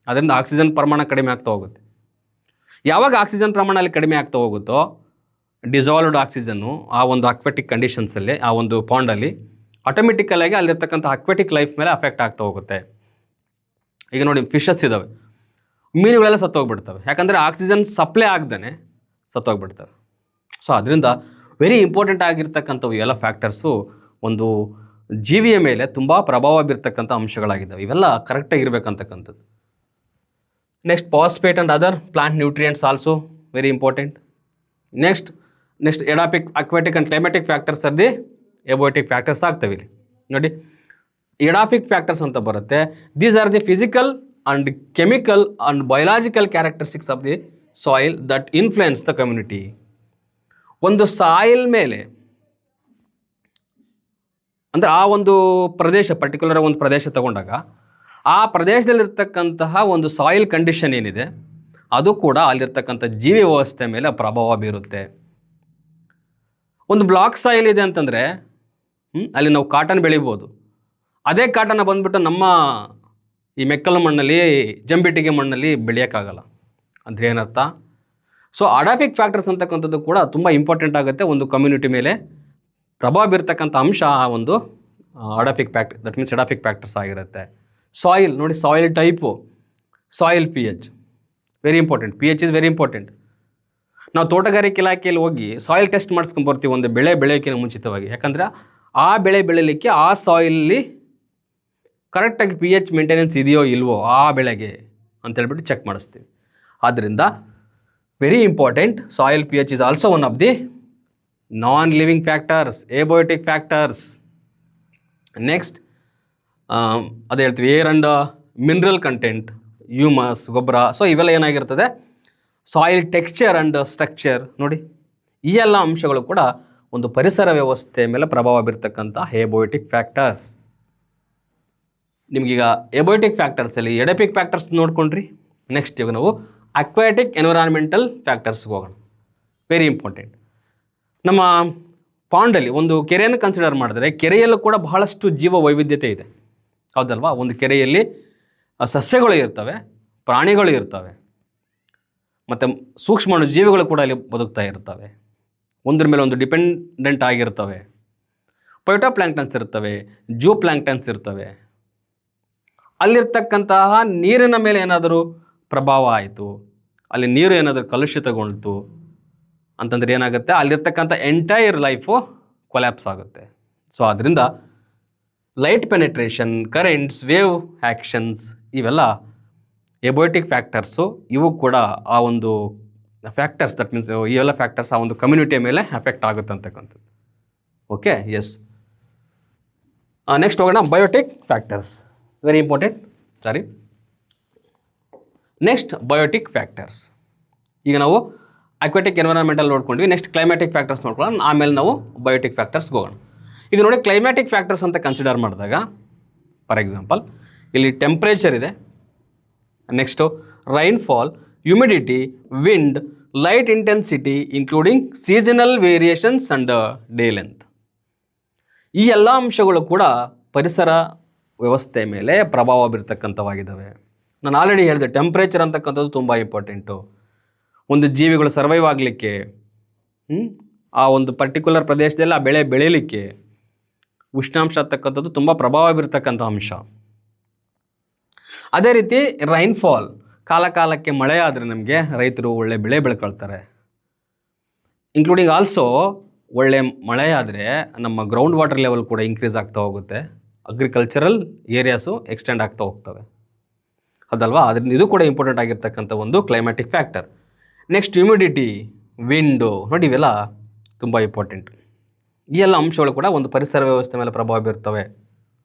ಅದರಿಂದ ಆಕ್ಸಿಜನ್ ಪ್ರಮಾಣ ಕಡಿಮೆ ಆಗ್ತಾ ಹೋಗುತ್ತೆ. ಯಾವಾಗ ಆಕ್ಸಿಜನ್ ಪ್ರಮಾಣ ಅಲ್ಲಿ ಕಡಿಮೆ ಆಗ್ತಾ ಹೋಗುತ್ತೋ, ಡಿಸಾಲ್ವ್ಡ್ ಆಕ್ಸಿಜನ್ನು ಆ ಒಂದು ಅಕ್ವಾಟಿಕ್ ಕಂಡೀಷನ್ಸಲ್ಲಿ, ಆ ಒಂದು ಪಾಂಡಲ್ಲಿ ಆಟೋಮೆಟಿಕಲಾಗಿ ಅಲ್ಲಿರ್ತಕ್ಕಂಥ ಅಕ್ವಾಟಿಕ್ ಲೈಫ್ ಮೇಲೆ ಅಫೆಕ್ಟ್ ಆಗ್ತಾ ಹೋಗುತ್ತೆ. ಈಗ ನೋಡಿ, ಫಿಶಸ್ ಇದ್ದಾವೆ, ಮೀನುಗಳೆಲ್ಲ ಸತ್ತೋಗ್ಬಿಡ್ತವೆ, ಯಾಕಂದರೆ ಆಕ್ಸಿಜನ್ ಸಪ್ಲೈ ಆಗ್ದೇ ಸತ್ತೋಗ್ಬಿಡ್ತವೆ. ಸೊ ಅದರಿಂದ ವೆರಿ ಇಂಪಾರ್ಟೆಂಟ್ ಆಗಿರ್ತಕ್ಕಂಥವು ಎಲ್ಲ ಫ್ಯಾಕ್ಟರ್ಸು ಒಂದು ಜೀವಿಯ ಮೇಲೆ ತುಂಬ ಪ್ರಭಾವ ಬೀರ್ತಕ್ಕಂಥ ಅಂಶಗಳಾಗಿದ್ದಾವೆ. ಇವೆಲ್ಲ ಕರೆಕ್ಟಾಗಿ ಇರಬೇಕಂತಕ್ಕಂಥದ್ದು. Next phosphate and other plant nutrients also very important. Next edaphic, aquatic and climatic factors are the abiotic factors ಆಗ್ತವೆ ಇಲ್ಲಿ. ನೋಡಿ, ಎಡಾಫಿಕ್ ಫ್ಯಾಕ್ಟರ್ಸ್ ಅಂತ ಬರುತ್ತೆ. These are the physical and chemical and biological characteristics of the soil that influence the community. ಒಂದು soil ಮೇಲೆ, ಅಂದರೆ ಆ ಒಂದು ಪ್ರದೇಶ, ಪರ್ಟಿಕ್ಯುಲರ್ ಒಂದು ಪ್ರದೇಶ ತಗೊಂಡಾಗ ಆ ಪ್ರದೇಶದಲ್ಲಿರ್ತಕ್ಕಂತಹ ಒಂದು ಸಾಯಿಲ್ ಕಂಡೀಷನ್ ಏನಿದೆ ಅದು ಕೂಡ ಅಲ್ಲಿರ್ತಕ್ಕಂಥ ಜೀವಿ ವ್ಯವಸ್ಥೆ ಮೇಲೆ ಪ್ರಭಾವ ಬೀರುತ್ತೆ. ಒಂದು ಬ್ಲಾಕ್ ಸಾಯಿಲ್ ಇದೆ ಅಂತಂದರೆ ಅಲ್ಲಿ ನಾವು ಕಾಟನ್ ಬೆಳಿಬೋದು. ಅದೇ ಕಾಟನ್ನ ಬಂದ್ಬಿಟ್ಟು ನಮ್ಮ ಈ ಮೆಕ್ಕಲು ಮಣ್ಣಲ್ಲಿ, ಜಂಬಿಟ್ಟಿಗೆ ಮಣ್ಣಲ್ಲಿ ಬೆಳೆಯೋಕ್ಕಾಗಲ್ಲ. ಅಂದರೆ ಏನರ್ಥ? ಸೊ ಅಡಾಫಿಕ್ ಫ್ಯಾಕ್ಟರ್ಸ್ ಅಂತಕ್ಕಂಥದ್ದು ಕೂಡ ತುಂಬ ಇಂಪಾರ್ಟೆಂಟ್ ಆಗುತ್ತೆ. ಒಂದು ಕಮ್ಯುನಿಟಿ ಮೇಲೆ ಪ್ರಭಾವ ಬೀರ್ತಕ್ಕಂಥ ಅಂಶ ಆ ಒಂದು ಅಡಾಫಿಕ್ ಫ್ಯಾಕ್ಟರ್, ದಟ್ ಮೀನ್ಸ್ ಎಡಾಫಿಕ್ ಫ್ಯಾಕ್ಟರ್ಸ್ ಆಗಿರುತ್ತೆ. ಸಾಯಿಲ್ ನೋಡಿ, soil type, soil pH very important. pH is very important. ನಾವು ತೋಟಗಾರಿಕೆ ಇಲಾಖೆಯಲ್ಲಿ ಹೋಗಿ ಸಾಯಿಲ್ ಟೆಸ್ಟ್ ಮಾಡಿಸ್ಕೊಂಬರ್ತೀವಿ ಒಂದು ಬೆಳೆ ಬೆಳೆಯೋಕ್ಕಿಂತ ಮುಂಚಿತವಾಗಿ. ಯಾಕಂದರೆ ಆ ಬೆಳೆ ಬೆಳೀಲಿಕ್ಕೆ ಆ ಸಾಯಿಲಲ್ಲಿ ಕರೆಕ್ಟಾಗಿ pH ಮೇಂಟೆನೆನ್ಸ್ ಇದೆಯೋ ಇಲ್ವೋ ಆ ಬೆಳೆಗೆ ಅಂತೇಳ್ಬಿಟ್ಟು ಚೆಕ್ ಮಾಡಿಸ್ತೀವಿ. ಆದ್ದರಿಂದ very important. Soil pH is also one of the non living factors, abiotic factors. Next ಅದೇ ಹೇಳ್ತೀವಿ, air and mineral content, humus, ಗೊಬ್ಬರ. ಸೊ ಇವೆಲ್ಲ ಏನಾಗಿರ್ತದೆ, ಸಾಯಿಲ್ ಟೆಕ್ಸ್ಚರ್ ಆ್ಯಂಡ್ ಸ್ಟ್ರಕ್ಚರ್. ನೋಡಿ, ಈ ಎಲ್ಲ ಅಂಶಗಳು ಕೂಡ ಒಂದು ಪರಿಸರ ವ್ಯವಸ್ಥೆ ಮೇಲೆ ಪ್ರಭಾವ ಬೀರ್ತಕ್ಕಂಥ ಎಬೋಟಿಕ್ ಫ್ಯಾಕ್ಟರ್ಸ್. ನಿಮಗೀಗ ಎಬೋಟಿಕ್ ಫ್ಯಾಕ್ಟರ್ಸಲ್ಲಿ ಎಡಪಿಕ್ ಫ್ಯಾಕ್ಟರ್ಸ್ ನೋಡ್ಕೊಂಡ್ರಿ. ನೆಕ್ಸ್ಟ್ ಇವಾಗ ನಾವು ಅಕ್ವಾಟಿಕ್ ಎನ್ವಿರಾನ್ಮೆಂಟಲ್ ಫ್ಯಾಕ್ಟರ್ಸ್ಗೆ ಹೋಗೋಣ. Very important. ನಮ್ಮ ಪಾಂಡಲ್ಲಿ ಒಂದು ಕೆರೆಯನ್ನು ಕನ್ಸಿಡರ್ ಮಾಡಿದ್ರೆ ಕೆರೆಯಲ್ಲೂ ಕೂಡ ಬಹಳಷ್ಟು ಜೀವ ವೈವಿಧ್ಯತೆ ಇದೆ, ಹೌದಲ್ವಾ? ಒಂದು ಕೆರೆಯಲ್ಲಿ ಸಸ್ಯಗಳು ಇರ್ತವೆ, ಪ್ರಾಣಿಗಳು ಇರ್ತವೆ, ಮತ್ತು ಸೂಕ್ಷ್ಮ ಜೀವಿಗಳು ಕೂಡ ಅಲ್ಲಿ ಬದುಕ್ತಾ ಇರ್ತವೆ, ಒಂದ್ರ ಮೇಲೆ ಒಂದು ಡಿಪೆಂಡೆಂಟ್ ಆಗಿರ್ತವೆ. ಫೈಟೋಪ್ಲಾಂಕ್ಟನ್ಸ್ ಇರ್ತವೆ, ಜೂ ಪ್ಲಾಂಕ್ಟನ್ಸ್ ಇರ್ತವೆ. ಅಲ್ಲಿರ್ತಕ್ಕಂತಹ ನೀರಿನ ಮೇಲೆ ಏನಾದರೂ ಪ್ರಭಾವ ಆಯಿತು, ಅಲ್ಲಿ ನೀರು ಏನಾದರೂ ಕಲುಷಿತಗೊಳ್ತು ಅಂತಂದರೆ ಏನಾಗುತ್ತೆ, ಅಲ್ಲಿರ್ತಕ್ಕಂಥ ಎಂಟೈರ್ ಲೈಫು ಕೊಲ್ಯಾಪ್ಸ್ ಆಗುತ್ತೆ. ಸೊ ಅದರಿಂದ light penetration, currents, wave actions ಇವೆಲ್ಲ ಎಬೋಟಿಕ್ ಫ್ಯಾಕ್ಟರ್ಸು. ಇವು ಕೂಡ ಆ ಒಂದು ಫ್ಯಾಕ್ಟರ್ಸ್, ದಟ್ ಮೀನ್ಸ್ ಇವೆಲ್ಲ ಫ್ಯಾಕ್ಟರ್ಸ್ ಆ ಒಂದು ಕಮ್ಯುನಿಟಿಯ ಮೇಲೆ ಎಫೆಕ್ಟ್ ಆಗುತ್ತೆ ಅಂತಕ್ಕಂಥದ್ದು. Okay, yes. ನೆಕ್ಸ್ಟ್ ಹೋಗೋಣ, biotic factors. Very important. Sorry, next biotic factors. ಈಗ ನಾವು ಅಕ್ವಾಟಿಕ್ ಎನ್ವಿರಾನ್ಮೆಂಟಲ್ ನೋಡ್ಕೊಂಡ್ವಿ. ನೆಕ್ಸ್ಟ್ ಕ್ಲೈಮ್ಯಾಟಿಕ್ ಫ್ಯಾಕ್ಟರ್ಸ್ ನೋಡ್ಕೊಳ್ಳೋಣ, ಆಮೇಲೆ ನಾವು ಬಯೋಟಿಕ್ ಫ್ಯಾಕ್ಟರ್ಸ್ಗೆ ಹೋಗೋಣ. ಈಗ ನೋಡಿ, ಕ್ಲೈಮ್ಯಾಟಿಕ್ ಫ್ಯಾಕ್ಟರ್ಸ್ ಅಂತ ಕನ್ಸಿಡರ್ ಮಾಡಿದಾಗ ಫಾರ್ ಎಕ್ಸಾಂಪಲ್ ಇಲ್ಲಿ ಟೆಂಪ್ರೇಚರ್ ಇದೆ, next rainfall, humidity, wind, light intensity including seasonal variations and day length. ಈ ಎಲ್ಲ ಅಂಶಗಳು ಕೂಡ ಪರಿಸರ ವ್ಯವಸ್ಥೆ ಮೇಲೆ ಪ್ರಭಾವ ಬೀರ್ತಕ್ಕಂಥವಾಗಿದ್ದಾವೆ. ನಾನು ಆಲ್ರೆಡಿ ಹೇಳಿದೆ, ಟೆಂಪ್ರೇಚರ್ ಅಂತಕ್ಕಂಥದ್ದು ತುಂಬ ಇಂಪಾರ್ಟೆಂಟು. ಒಂದು ಜೀವಿಗಳು ಸರ್ವೈವ್ ಆಗಲಿಕ್ಕೆ, ಆ ಒಂದು ಪರ್ಟಿಕ್ಯುಲರ್ ಪ್ರದೇಶದಲ್ಲಿ ಆ ಬೆಳೆ ಬೆಳೀಲಿಕ್ಕೆ ಉಷ್ಣಾಂಶ ಅಂತಕ್ಕಂಥದ್ದು ತುಂಬ ಪ್ರಭಾವ ಬೀರ್ತಕ್ಕಂಥ ಅಂಶ. ಅದೇ ರೀತಿ ರೈನ್ಫಾಲ್, ಕಾಲಕ್ಕೆ ಮಳೆ ಆದರೆ ನಮಗೆ ರೈತರು ಒಳ್ಳೆ ಬೆಳೆ ಬೆಳ್ಕೊಳ್ತಾರೆ. ಇನ್ಕ್ಲೂಡಿಂಗ್ ಆಲ್ಸೋ ಒಳ್ಳೆ ಮಳೆ ಆದರೆ ನಮ್ಮ ಗ್ರೌಂಡ್ ವಾಟರ್ ಲೆವೆಲ್ ಕೂಡ ಇನ್ಕ್ರೀಸ್ ಆಗ್ತಾ ಹೋಗುತ್ತೆ, ಅಗ್ರಿಕಲ್ಚರಲ್ ಏರಿಯಾಸು ಎಕ್ಸ್ಟೆಂಡ್ ಆಗ್ತಾ ಹೋಗ್ತವೆ, ಅದಲ್ವಾ? ಅದರಿಂದ ಇದು ಕೂಡ ಇಂಪಾರ್ಟೆಂಟ್ ಆಗಿರ್ತಕ್ಕಂಥ ಒಂದು climatic factor. Next humidity, wind, ನೋಡಿ ಇವೆಲ್ಲ ತುಂಬ ಇಂಪಾರ್ಟೆಂಟ್. ಈ ಎಲ್ಲ ಅಂಶಗಳು ಕೂಡ ಒಂದು ಪರಿಸರ ವ್ಯವಸ್ಥೆ ಮೇಲೆ ಪ್ರಭಾವ ಬೀರ್ತವೆ.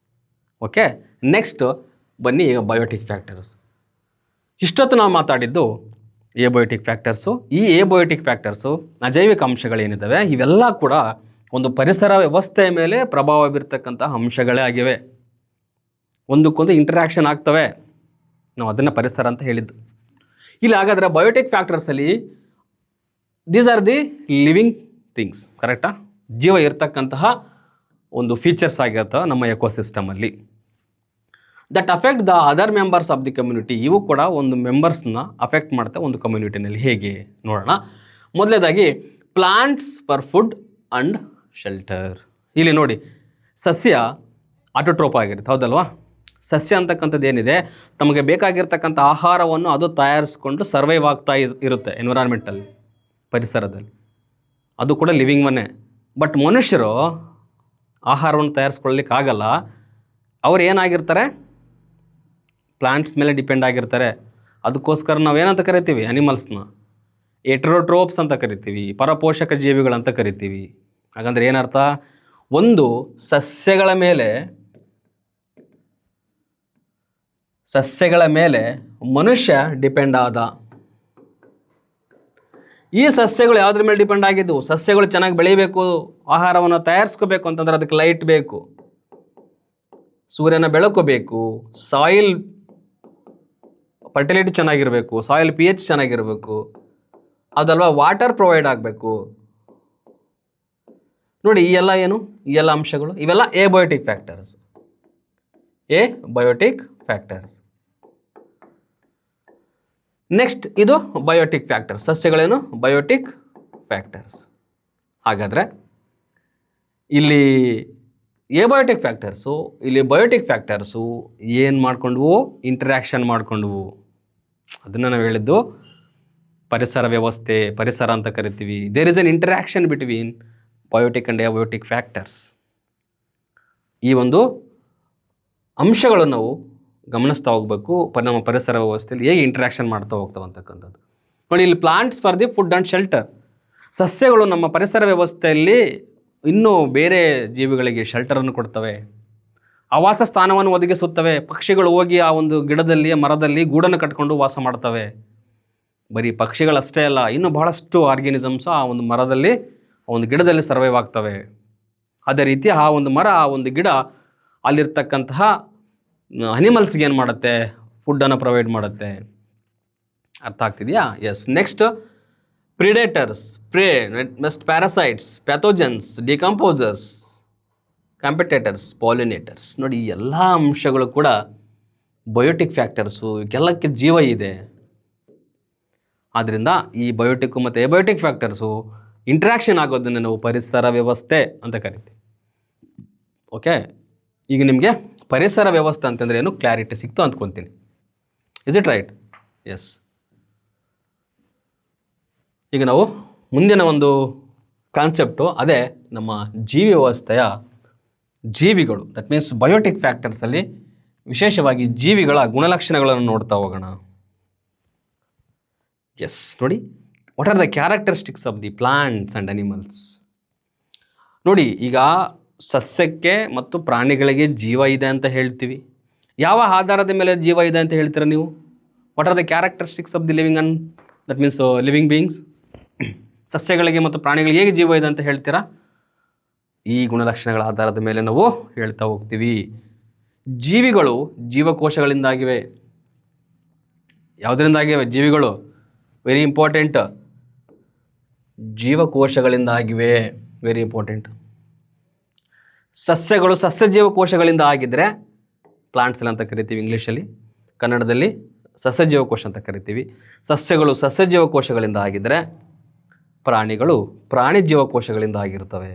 ಓಕೆ, ನೆಕ್ಸ್ಟ್ ಬನ್ನಿ ಈಗ ಬಯೋಟಿಕ್ ಫ್ಯಾಕ್ಟರ್ಸ್. ಇಷ್ಟೊತ್ತು ನಾವು ಮಾತಾಡಿದ್ದು ಏಬಯೋಟಿಕ್ ಫ್ಯಾಕ್ಟರ್ಸು. ಈ ಏಬಯೋಟಿಕ್ ಫ್ಯಾಕ್ಟರ್ಸು, ಅಜೈವಿಕ ಅಂಶಗಳೇನಿದ್ದಾವೆ, ಇವೆಲ್ಲ ಕೂಡ ಒಂದು ಪರಿಸರ ವ್ಯವಸ್ಥೆಯ ಮೇಲೆ ಪ್ರಭಾವ ಬೀರ್ತಕ್ಕಂಥ ಅಂಶಗಳೇ ಆಗಿವೆ. ಒಂದಕ್ಕೊಂದು ಇಂಟರಾಕ್ಷನ್ ಆಗ್ತವೆ, ನಾವು ಅದನ್ನು ಪರಿಸರ ಅಂತ ಹೇಳಿದ್ದು. ಇಲ್ಲಿ ಹಾಗಾದರೆ ಬಯೋಟಿಕ್ ಫ್ಯಾಕ್ಟರ್ಸಲ್ಲಿ these are the living things, ಕರೆಕ್ಟಾ? ಜೀವ ಇರ್ತಕ್ಕಂತಹ ಒಂದು ಫೀಚರ್ಸ್ ಆಗಿರ್ತವೆ ನಮ್ಮ ಎಕೋಸಿಸ್ಟಮಲ್ಲಿ. That affect the other members of the community. ಇವು ಕೂಡ ಒಂದು ಮೆಂಬರ್ಸ್ನ ಅಫೆಕ್ಟ್ ಮಾಡ್ತವೆ ಒಂದು ಕಮ್ಯುನಿಟಿನಲ್ಲಿ. ಹೇಗೆ ನೋಡೋಣ. ಮೊದಲನೇದಾಗಿ plants for food and shelter. ಇಲ್ಲಿ ನೋಡಿ, ಸಸ್ಯ ಆಟೋಟ್ರೋಪ್ ಆಗಿರುತ್ತೆ, ಹೌದಲ್ವಾ? ಸಸ್ಯ ಅಂತಕ್ಕಂಥದ್ದು ಏನಿದೆ, ತಮಗೆ ಬೇಕಾಗಿರ್ತಕ್ಕಂಥ ಆಹಾರವನ್ನು ಅದು ತಯಾರಿಸ್ಕೊಂಡು ಸರ್ವೈವ್ ಆಗ್ತಾ ಇರುತ್ತೆ ಎನ್ವಿರಾನ್ಮೆಂಟಲ್ಲಿ, ಪರಿಸರದಲ್ಲಿ. ಅದು ಕೂಡ ಲಿವಿಂಗ್ ಒನ್ನೇ. ಬಟ್ ಮನುಷ್ಯರು ಆಹಾರವನ್ನು ತಯಾರಿಸ್ಕೊಳ್ಳಿಕ್ಕಾಗಲ್ಲ. ಅವ್ರು ಏನಾಗಿರ್ತಾರೆ, ಪ್ಲಾಂಟ್ಸ್ ಮೇಲೆ ಡಿಪೆಂಡ್ ಆಗಿರ್ತಾರೆ. ಅದಕ್ಕೋಸ್ಕರ ನಾವೇನಂತ ಕರಿತೀವಿ, ಅನಿಮಲ್ಸ್ನ ಎಟ್ರೋಟ್ರೋಪ್ಸ್ ಅಂತ ಕರಿತೀವಿ, ಪರಪೋಷಕ ಜೀವಿಗಳಂತ ಕರಿತೀವಿ. ಹಾಗಂದ್ರೆ ಏನರ್ಥ? ಒಂದು ಸಸ್ಯಗಳ ಮೇಲೆ ಮನುಷ್ಯ ಡಿಪೆಂಡ್ ಆದ. ಈ ಸಸ್ಯಗಳು ಯಾವುದ್ರ ಮೇಲೆ ಡಿಪೆಂಡ್ ಆಗಿದ್ದು? ಸಸ್ಯಗಳು ಚೆನ್ನಾಗಿ ಬೆಳಿಬೇಕು, ಆಹಾರವನ್ನು ತಯಾರಿಸ್ಕೋಬೇಕು ಅಂತಂದ್ರೆ ಅದಕ್ಕೆ ಲೈಟ್ ಬೇಕು, ಸೂರ್ಯನ ಬೆಳಕು ಬೇಕು, ಸಾಯಿಲ್ ಫರ್ಟಿಲಿಟಿ ಚೆನ್ನಾಗಿರಬೇಕು, ಸಾಯಿಲ್ pH ಚೆನ್ನಾಗಿರಬೇಕು, ಅದಲ್ವಾ? ವಾಟರ್ ಪ್ರೊವೈಡ್ ಆಗಬೇಕು. ನೋಡಿ, ಈ ಎಲ್ಲ ಏನು, ಈ ಎಲ್ಲ ಅಂಶಗಳು, ಇವೆಲ್ಲ abiotic factors. Abiotic factors. Next ಇದು ಬಯೋಟಿಕ್ ಫ್ಯಾಕ್ಟರ್ಸ್. ಸಸ್ಯಗಳೇನು? Biotic factors. ಹಾಗಾದರೆ ಇಲ್ಲಿ ಏಬಯೋಟಿಕ್ ಫ್ಯಾಕ್ಟರ್ಸು, ಇಲ್ಲಿ ಬಯೋಟಿಕ್ ಫ್ಯಾಕ್ಟರ್ಸು ಏನು ಮಾಡ್ಕೊಂಡ್ವು? ಇಂಟರ್ಯಾಕ್ಷನ್ ಮಾಡ್ಕೊಂಡ್ವು. ಅದನ್ನು ನಾವು ಹೇಳಿದ್ದು ಪರಿಸರ ವ್ಯವಸ್ಥೆ, ಪರಿಸರ ಅಂತ ಕರಿತೀವಿ. There is an interaction between biotic and abiotic factors. ಈ ಒಂದು ಅಂಶಗಳನ್ನು ನಾವು ಗಮನಿಸ್ತಾ ಹೋಗಬೇಕು. ನಮ್ಮ ಪರಿಸರ ವ್ಯವಸ್ಥೆಯಲ್ಲಿ ಹೇಗೆ ಇಂಟ್ರಾಕ್ಷನ್ ಮಾಡ್ತಾ ಹೋಗ್ತಾವೆ ಅಂತಕ್ಕಂಥದ್ದು. ನೋಡಿ, ಇಲ್ಲಿ plants for the food and shelter. ಸಸ್ಯಗಳು ನಮ್ಮ ಪರಿಸರ ವ್ಯವಸ್ಥೆಯಲ್ಲಿ ಇನ್ನೂ ಬೇರೆ ಜೀವಿಗಳಿಗೆ ಶೆಲ್ಟರನ್ನು ಕೊಡ್ತವೆ, ಆವಾಸ ಸ್ಥಾನವನ್ನು ಒದಗಿಸುತ್ತವೆ. ಪಕ್ಷಿಗಳು ಹೋಗಿ ಆ ಒಂದು ಗಿಡದಲ್ಲಿ, ಮರದಲ್ಲಿ ಗೂಡನ್ನು ಕಟ್ಕೊಂಡು ವಾಸ ಮಾಡ್ತವೆ. ಬರೀ ಪಕ್ಷಿಗಳಷ್ಟೇ ಅಲ್ಲ, ಇನ್ನೂ ಬಹಳಷ್ಟು ಆರ್ಗ್ಯಾನಿಸಮ್ಸು ಆ ಒಂದು ಮರದಲ್ಲಿ, ಆ ಒಂದು ಗಿಡದಲ್ಲಿ ಸರ್ವೈವ್ ಆಗ್ತವೆ. ಅದೇ ರೀತಿ ಆ ಒಂದು ಮರ, ಆ ಒಂದು ಗಿಡ, ಅಲ್ಲಿರ್ತಕ್ಕಂತಹ ಅನಿಮಲ್ಸ್ಗೆ ಏನು ಮಾಡುತ್ತೆ? ಫುಡ್ಡನ್ನು ಪ್ರೊವೈಡ್ ಮಾಡುತ್ತೆ. ಅರ್ಥ ಆಗ್ತಿದೆಯಾ? Yes. Next predators, prey, next parasites, pathogens, decomposers, competitors, pollinators. ನೋಡಿ, ಈ ಎಲ್ಲ ಅಂಶಗಳು ಕೂಡ ಬಯೋಟಿಕ್ ಫ್ಯಾಕ್ಟರ್ಸು. ಎಲ್ಲಕ್ಕೆ ಜೀವ ಇದೆ. ಆದ್ದರಿಂದ ಈ ಬಯೋಟಿಕ್ ಮತ್ತು ಎಬಯೋಟಿಕ್ ಫ್ಯಾಕ್ಟರ್ಸು ಇಂಟ್ರಾಕ್ಷನ್ ಆಗೋದನ್ನು ನಾವು ಪರಿಸರ ವ್ಯವಸ್ಥೆ ಅಂತ ಕರಿತೀವಿ. ಓಕೆ, ಈಗ ನಿಮಗೆ ಪರಿಸರ ವ್ಯವಸ್ಥೆ ಅಂತಂದರೆ ಏನು ಕ್ಲಾರಿಟಿ ಸಿಕ್ತು ಅಂದ್ಕೊತೀನಿ. Is it right? ಎಸ್. ಈಗ ನಾವು ಮುಂದಿನ ಒಂದು ಕಾನ್ಸೆಪ್ಟು, ಅದೇ ನಮ್ಮ ಜೀವಿ ವ್ಯವಸ್ಥೆಯ ಜೀವಿಗಳು, ದಟ್ ಮೀನ್ಸ್ ಬಯೋಟಿಕ್ ಫ್ಯಾಕ್ಟರ್ಸಲ್ಲಿ ವಿಶೇಷವಾಗಿ ಜೀವಿಗಳ ಗುಣಲಕ್ಷಣಗಳನ್ನು ನೋಡ್ತಾ ಹೋಗೋಣ. ಎಸ್. ನೋಡಿ, what are the characteristics of the plants and animals. ನೋಡಿ, ಈಗ ಸಸ್ಯಕ್ಕೆ ಮತ್ತು ಪ್ರಾಣಿಗಳಿಗೆ ಜೀವ ಇದೆ ಅಂತ ಹೇಳ್ತೀವಿ. ಯಾವ ಆಧಾರದ ಮೇಲೆ ಜೀವ ಇದೆ ಅಂತ ಹೇಳ್ತೀರಾ ನೀವು? What are the characteristics of the living and that means living beings. ಸಸ್ಯಗಳಿಗೆ ಮತ್ತು ಪ್ರಾಣಿಗಳಿಗೆ ಹೇಗೆ ಜೀವ ಇದೆ ಅಂತ ಹೇಳ್ತೀರಾ? ಈ ಗುಣಲಕ್ಷಣಗಳ ಆಧಾರದ ಮೇಲೆ ನಾವು ಹೇಳ್ತಾ ಹೋಗ್ತೀವಿ. ಜೀವಿಗಳು ಜೀವಕೋಶಗಳಿಂದಾಗಿವೆ. ಯಾವುದರಿಂದಾಗಿವೆ ಜೀವಿಗಳು? ವೆರಿ ಇಂಪಾರ್ಟೆಂಟ್, ಜೀವಕೋಶಗಳಿಂದಾಗಿವೆ. Very important. ಸಸ್ಯಗಳು ಸಸ್ಯ ಜೀವಕೋಶಗಳಿಂದ ಆಗಿದ್ದರೆ ಪ್ಲಾಂಟ್ಸ್ ಅಂತ ಕರಿತೀವಿ ಇಂಗ್ಲೀಷಲ್ಲಿ, ಕನ್ನಡದಲ್ಲಿ ಸಸ್ಯ ಜೀವಕೋಶ ಅಂತ ಕರಿತೀವಿ. ಸಸ್ಯಗಳು ಸಸ್ಯ ಜೀವಕೋಶಗಳಿಂದ ಆಗಿದ್ದರೆ ಪ್ರಾಣಿಗಳು ಪ್ರಾಣಿ ಜೀವಕೋಶಗಳಿಂದ ಆಗಿರ್ತವೆ.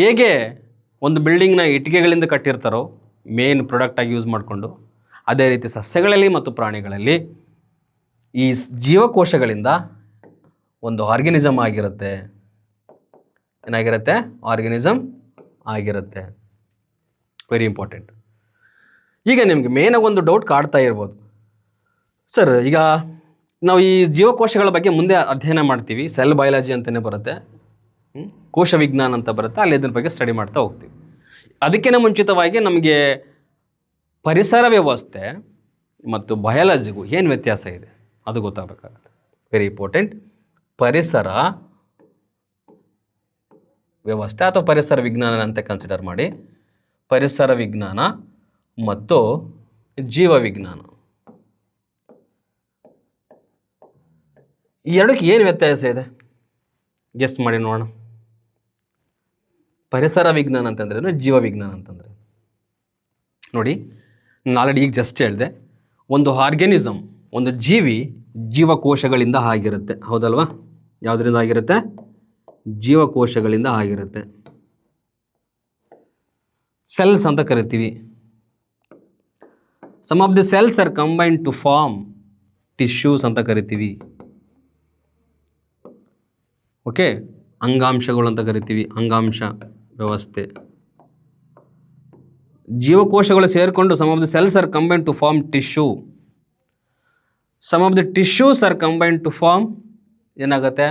ಹೇಗೆ ಒಂದು ಬಿಲ್ಡಿಂಗ್ನ ಇಟ್ಟಿಗೆಗಳಿಂದ ಕಟ್ಟಿರ್ತಾರೋ ಮೇನ್ ಪ್ರಾಡಕ್ಟಾಗಿ ಯೂಸ್ ಮಾಡಿಕೊಂಡು, ಅದೇ ರೀತಿ ಸಸ್ಯಗಳಲ್ಲಿ ಮತ್ತು ಪ್ರಾಣಿಗಳಲ್ಲಿ ಈ ಜೀವಕೋಶಗಳಿಂದ ಒಂದು ಆರ್ಗ್ಯಾನಿಸಮ್ ಆಗಿರುತ್ತೆ. ಏನಾಗಿರುತ್ತೆ? ಆರ್ಗ್ಯಾನಿಸಮ್ ಆಗಿರುತ್ತೆ. Very important. ಈಗ ನಿಮಗೆ ಮೇನಾಗಿ ಒಂದು ಡೌಟ್ ಕಾಡ್ತಾ ಇರ್ಬೋದು, ಸರ್ ಈಗ ನಾವು ಈ ಜೀವಕೋಶಗಳ ಬಗ್ಗೆ ಮುಂದೆ ಅಧ್ಯಯನ ಮಾಡ್ತೀವಿ, ಸೆಲ್ ಬಯಾಲಜಿ ಅಂತಲೇ ಬರುತ್ತೆ, ಕೋಶ ವಿಜ್ಞಾನ ಅಂತ ಬರುತ್ತೆ, ಅಲ್ಲಿ ಇದ್ರ ಬಗ್ಗೆ ಸ್ಟಡಿ ಮಾಡ್ತಾ ಹೋಗ್ತೀವಿ. ಅದಕ್ಕಿಂತ ಮುಂಚಿತವಾಗಿ ನಮಗೆ ಪರಿಸರ ವ್ಯವಸ್ಥೆ ಮತ್ತು ಬಯಾಲಜಿಗೂ ಏನು ವ್ಯತ್ಯಾಸ ಇದೆ ಅದು ಗೊತ್ತಾಗಬೇಕಾಗುತ್ತೆ. Very important. ಪರಿಸರ ವ್ಯವಸ್ಥೆ ಅಥವಾ ಪರಿಸರ ವಿಜ್ಞಾನ ಅಂತ ಕನ್ಸಿಡರ್ ಮಾಡಿ. ಪರಿಸರ ವಿಜ್ಞಾನ ಮತ್ತು ಜೀವ ವಿಜ್ಞಾನ, ಈ ಎರಡಕ್ಕೆ ಏನು ವ್ಯತ್ಯಾಸ ಇದೆ ಗೆಸ್ಟ್ ಮಾಡಿ ನೋಡೋಣ. ಪರಿಸರ ವಿಜ್ಞಾನ ಅಂತಂದ್ರೇನು, ಜೀವ ವಿಜ್ಞಾನ ಅಂತಂದ್ರೆ ನೋಡಿ, ನಾನು ಆಲ್ರೆಡಿ ಈಗ ಜಸ್ಟ್ ಹೇಳಿದೆ, ಒಂದು ಆರ್ಗ್ಯಾನಿಸಮ್, ಒಂದು ಜೀವಿ ಜೀವಕೋಶಗಳಿಂದ ಆಗಿರುತ್ತೆ, ಹೌದಲ್ವಾ? ಯಾವುದರಿಂದ ಆಗಿರುತ್ತೆ? ಜೀವಕೋಶಗಳಿಂದ ಆಗಿರುತ್ತೆ. ಸೆಲ್ಸ್ ಅಂತ ಕರಿತೀವಿ. Some of the cells are combined to form tissues ಅಂತ ಕರಿತೀವಿ. ಓಕೆ, ಅಂಗಾಂಶಗಳು ಅಂತ ಕರಿತೀವಿ, ಅಂಗಾಂಶ ವ್ಯವಸ್ಥೆ. ಜೀವಕೋಶಗಳು ಸೇರಿಕೊಂಡು some of the cells are combined to form tissue. Some of the tissues are combined to form ಏನಾಗುತ್ತೆ?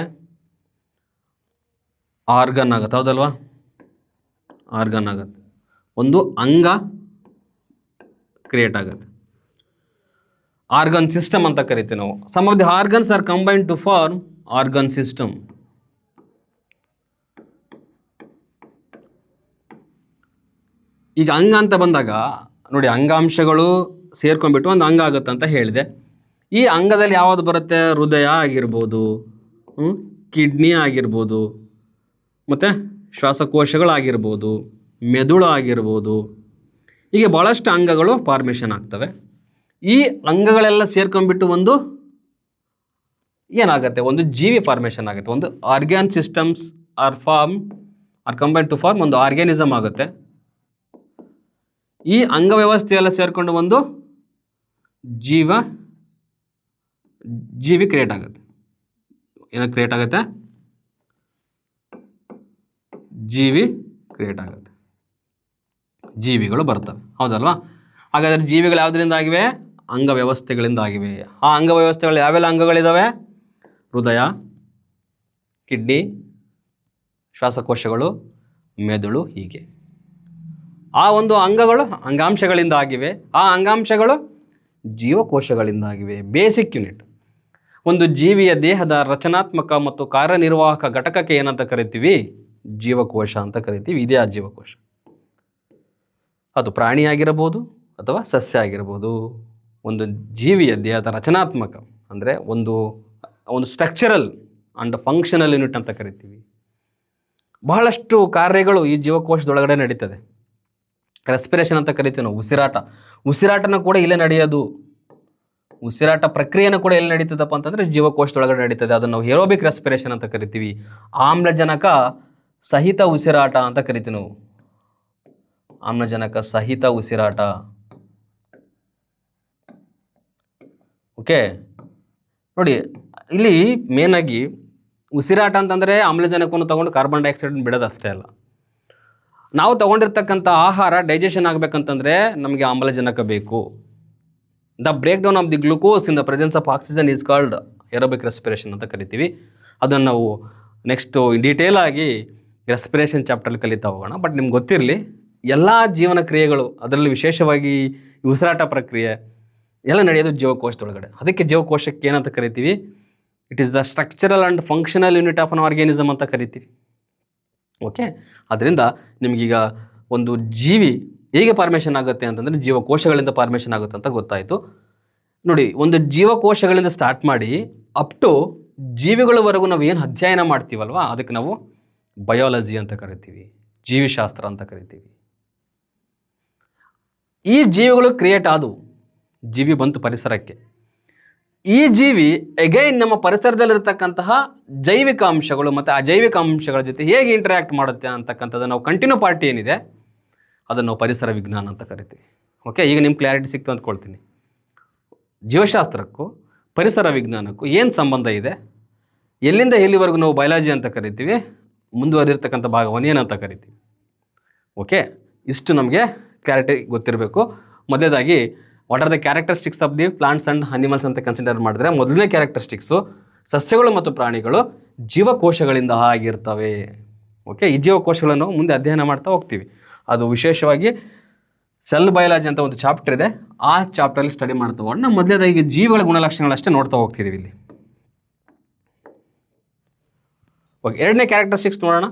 ಆರ್ಗನ್ ಆಗುತ್ತೆ, ಹೌದಲ್ವಾ? ಆರ್ಗನ್ ಆಗುತ್ತೆ, ಒಂದು ಅಂಗ ಕ್ರಿಯೇಟ್ ಆಗುತ್ತೆ. ಆರ್ಗನ್ ಸಿಸ್ಟಮ್ ಅಂತ ಕರಿತೀವಿ ನಾವು. Some of the organs are combined to form organ system. ಈಗ ಅಂಗ ಅಂತ ಬಂದಾಗ ನೋಡಿ, ಅಂಗಾಂಶಗಳು ಸೇರ್ಕೊಂಡ್ಬಿಟ್ಟು ಒಂದು ಅಂಗ ಆಗುತ್ತೆ ಅಂತ ಹೇಳಿದೆ. ಈ ಅಂಗದಲ್ಲಿ ಯಾವುದು ಬರುತ್ತೆ? ಹೃದಯ ಆಗಿರ್ಬೋದು, ಕಿಡ್ನಿ ಆಗಿರ್ಬೋದು, ಮತ್ತು ಶ್ವಾಸಕೋಶಗಳಾಗಿರ್ಬೋದು, ಮೆದುಳು ಆಗಿರ್ಬೋದು, ಹೀಗೆ ಭಾಳಷ್ಟು ಅಂಗಗಳು ಫಾರ್ಮೇಷನ್ ಆಗ್ತವೆ. ಈ ಅಂಗಗಳೆಲ್ಲ ಸೇರ್ಕೊಂಡ್ಬಿಟ್ಟು ಒಂದು ಏನಾಗುತ್ತೆ? ಒಂದು ಜೀವಿ ಫಾರ್ಮೇಷನ್ ಆಗುತ್ತೆ. ಒಂದು organ systems are combine to form ಒಂದು ಆರ್ಗ್ಯಾನಿಸಮ್ ಆಗುತ್ತೆ. ಈ ಅಂಗವ್ಯವಸ್ಥೆಯೆಲ್ಲ ಸೇರಿಕೊಂಡು ಒಂದು ಜೀವಿ ಕ್ರಿಯೇಟ್ ಆಗುತ್ತೆ. ಏನೋ ಕ್ರಿಯೇಟ್ ಆಗುತ್ತೆ? ಜೀವಿ ಕ್ರಿಯೇಟ್ ಆಗುತ್ತೆ, ಜೀವಿಗಳು ಬರ್ತವೆ, ಹೌದಲ್ವಾ? ಹಾಗಾದರೆ ಜೀವಿಗಳು ಯಾವುದರಿಂದ ಆಗಿವೆ? ಅಂಗವ್ಯವಸ್ಥೆಗಳಿಂದ ಆಗಿವೆ. ಆ ಅಂಗವ್ಯವಸ್ಥೆಗಳು ಯಾವೆಲ್ಲ ಅಂಗಗಳಿದ್ದಾವೆ? ಹೃದಯ, ಕಿಡ್ನಿ, ಶ್ವಾಸಕೋಶಗಳು, ಮೆದುಳು, ಹೀಗೆ ಆ ಒಂದು ಅಂಗಗಳು ಅಂಗಾಂಶಗಳಿಂದ ಆಗಿವೆ. ಆ ಅಂಗಾಂಶಗಳು ಜೀವಕೋಶಗಳಿಂದಾಗಿವೆ. Basic unit. ಒಂದು ಜೀವಿಯ ದೇಹದ ರಚನಾತ್ಮಕ ಮತ್ತು ಕಾರ್ಯನಿರ್ವಾಹಕ ಘಟಕಕ್ಕೆ ಏನಂತ ಕರಿತೀವಿ? ಜೀವಕೋಶ ಅಂತ ಕರಿತೀವಿ. ಇದೇ ಆ ಜೀವಕೋಶ. ಅದು ಪ್ರಾಣಿಯಾಗಿರಬಹುದು ಅಥವಾ ಸಸ್ಯ ಆಗಿರ್ಬೋದು. ಒಂದು ಜೀವಿಯ ದೇಹದ ರಚನಾತ್ಮಕ ಅಂದರೆ ಒಂದು ಸ್ಟ್ರಕ್ಚರಲ್ ಆ್ಯಂಡ್ ಫಂಕ್ಷನಲ್ ಯೂನಿಟ್ ಅಂತ ಕರಿತೀವಿ. ಬಹಳಷ್ಟು ಕಾರ್ಯಗಳು ಈ ಜೀವಕೋಶದೊಳಗಡೆ ನಡೀತದೆ. ರೆಸ್ಪಿರೇಷನ್ ಅಂತ ಕರಿತೀವಿ ನಾವು, ಉಸಿರಾಟನ ಕೂಡ ಇಲ್ಲೇ ನಡೆಯೋದು. ಉಸಿರಾಟ ಪ್ರಕ್ರಿಯೆನೂ ಕೂಡ ಎಲ್ಲಿ ನಡೀತದಪ್ಪ ಅಂತಂದರೆ ಜೀವಕೋಶದೊಳಗಡೆ ನಡೀತದೆ. ಅದನ್ನು ನಾವು ಏರೋಬಿಕ್ ರೆಸ್ಪಿರೇಷನ್ ಅಂತ ಕರಿತೀವಿ. ಆಮ್ಲಜನಕ ಸಹಿತ ಉಸಿರಾಟ ಅಂತ ಕರಿತೀವಿ ನಾವು. ಆಮ್ಲಜನಕ ಸಹಿತ ಉಸಿರಾಟ. ಓಕೆ ನೋಡಿ, ಇಲ್ಲಿ ಮೇನಾಗಿ ಉಸಿರಾಟ ಅಂತಂದರೆ ಆಮ್ಲಜನಕವನ್ನು ತಗೊಂಡು ಕಾರ್ಬನ್ ಡೈಆಕ್ಸೈಡನ್ನು ಬಿಡೋದು ಅಷ್ಟೇ ಅಲ್ಲ. ನಾವು ತಗೊಂಡಿರ್ತಕ್ಕಂಥ ಆಹಾರ ಡೈಜೆಷನ್ ಆಗಬೇಕಂತಂದರೆ ನಮಗೆ ಆಮ್ಲಜನಕ ಬೇಕು. The break down of the glucose in the presence of oxygen is called aerobic respiration ಅಂತ ಕರಿತೀವಿ. ಅದನ್ನು ನಾವು ನೆಕ್ಸ್ಟು ಡೀಟೇಲ್ ಆಗಿ ರೆಸ್ಪಿರೇಷನ್ ಚಾಪ್ಟರ್ಲಿ ಕಲಿತಾ ಹೋಗೋಣ. ಬಟ್ ನಿಮ್ಗೆ ಗೊತ್ತಿರಲಿ, ಎಲ್ಲ ಜೀವನ ಕ್ರಿಯೆಗಳು, ಅದರಲ್ಲಿ ವಿಶೇಷವಾಗಿ ಉಸಿರಾಟ ಪ್ರಕ್ರಿಯೆ ಎಲ್ಲ ನಡೆಯೋದು ಜೀವಕೋಶದೊಳಗಡೆ. ಅದಕ್ಕೆ ಜೀವಕೋಶಕ್ಕೆ ಏನಂತ ಕರಿತೀವಿ? It is the structural and functional unit of an organism ಅಂತ ಕರಿತೀವಿ. ಓಕೆ, ಅದರಿಂದ ನಿಮಗೀಗ ಒಂದು ಜೀವಿ ಹೇಗೆ ಫಾರ್ಮೇಷನ್ ಆಗುತ್ತೆ ಅಂತಂದರೆ ಜೀವಕೋಶಗಳಿಂದ ಫಾರ್ಮೇಷನ್ ಆಗುತ್ತೆ ಅಂತ ಗೊತ್ತಾಯಿತು. ನೋಡಿ, ಒಂದು ಜೀವಕೋಶಗಳಿಂದ ಸ್ಟಾರ್ಟ್ ಮಾಡಿ ಅಪ್ ಟು ಜೀವಿಗಳವರೆಗೂ ನಾವು ಏನು ಅಧ್ಯಯನ ಮಾಡ್ತೀವಲ್ವ, ಅದಕ್ಕೆ ನಾವು ಬಯಾಲಜಿ ಅಂತ ಕರಿತೀವಿ, ಜೀವಿಶಾಸ್ತ್ರ ಅಂತ ಕರಿತೀವಿ. ಈ ಜೀವಿಗಳು ಕ್ರಿಯೇಟ್ ಆದವು, ಜೀವಿ ಬಂತು ಪರಿಸರಕ್ಕೆ. ಈ ಜೀವಿ ಎಗೈನ್ ನಮ್ಮ ಪರಿಸರದಲ್ಲಿರ್ತಕ್ಕಂತಹ ಜೈವಿಕ ಅಂಶಗಳು ಮತ್ತು ಅಜೈವಿಕ ಅಂಶಗಳ ಜೊತೆ ಹೇಗೆ ಇಂಟರ್ಯಾಕ್ಟ್ ಮಾಡುತ್ತೆ ಅಂತಕ್ಕಂಥದ್ದು ನಾವು ಕಂಟಿನ್ಯೂ ಪಾರ್ಟಿ ಏನಿದೆ ಅದನ್ನು ನಾವು ಪರಿಸರ ವಿಜ್ಞಾನ ಅಂತ ಕರಿತೀವಿ. ಓಕೆ, ಈಗ ನಿಮ್ಮ ಕ್ಲಾರಿಟಿ ಸಿಕ್ತು ಅಂದ್ಕೊಳ್ತೀನಿ. ಜೀವಶಾಸ್ತ್ರಕ್ಕೂ ಪರಿಸರ ವಿಜ್ಞಾನಕ್ಕೂ ಏನು ಸಂಬಂಧ ಇದೆ, ಎಲ್ಲಿಂದ ಎಲ್ಲಿವರೆಗೂ ನಾವು ಬಯಾಲಜಿ ಅಂತ ಕರಿತೀವಿ, ಮುಂದುವರಿರ್ತಕ್ಕಂಥ ಭಾಗವನ್ನು ಏನಂತ ಕರಿತೀವಿ. ಓಕೆ, ಇಷ್ಟು ನಮಗೆ ಕ್ಲಾರಿಟಿ ಗೊತ್ತಿರಬೇಕು. ಮೊದಲೇದಾಗಿ what are the characteristics of the plants and animals ಅಂತ ಕನ್ಸಿಡರ್ ಮಾಡಿದ್ರೆ, ಮೊದಲನೇ ಕ್ಯಾರೆಕ್ಟರಿಸ್ಟಿಕ್ಸು ಸಸ್ಯಗಳು ಮತ್ತು ಪ್ರಾಣಿಗಳು ಜೀವಕೋಶಗಳಿಂದ ಆಗಿರ್ತವೆ. ಓಕೆ, ಈ ಜೀವಕೋಶಗಳನ್ನು ಮುಂದೆ ಅಧ್ಯಯನ ಮಾಡ್ತಾ ಹೋಗ್ತೀವಿ. ಅದು ವಿಶೇಷವಾಗಿ ಸೆಲ್ ಬಯಾಲಜಿ ಅಂತ ಒಂದು ಚಾಪ್ಟರ್ ಇದೆ, ಆ ಚಾಪ್ಟರಲ್ಲಿ ಸ್ಟಡಿ ಮಾಡ್ತಾ ಹೋಗೋಣ. ನಾವು ಮೊದಲೇದಾಗಿ ಜೀವಿಗಳ ಗುಣಲಕ್ಷಣಗಳಷ್ಟೇ ನೋಡ್ತಾ ಹೋಗ್ತಿದ್ದೀವಿ ಇಲ್ಲಿ. ಓಕೆ, ಎರಡನೇ ಕ್ಯಾರೆಕ್ಟರಿಸ್ಟಿಕ್ಸ್ ನೋಡೋಣ.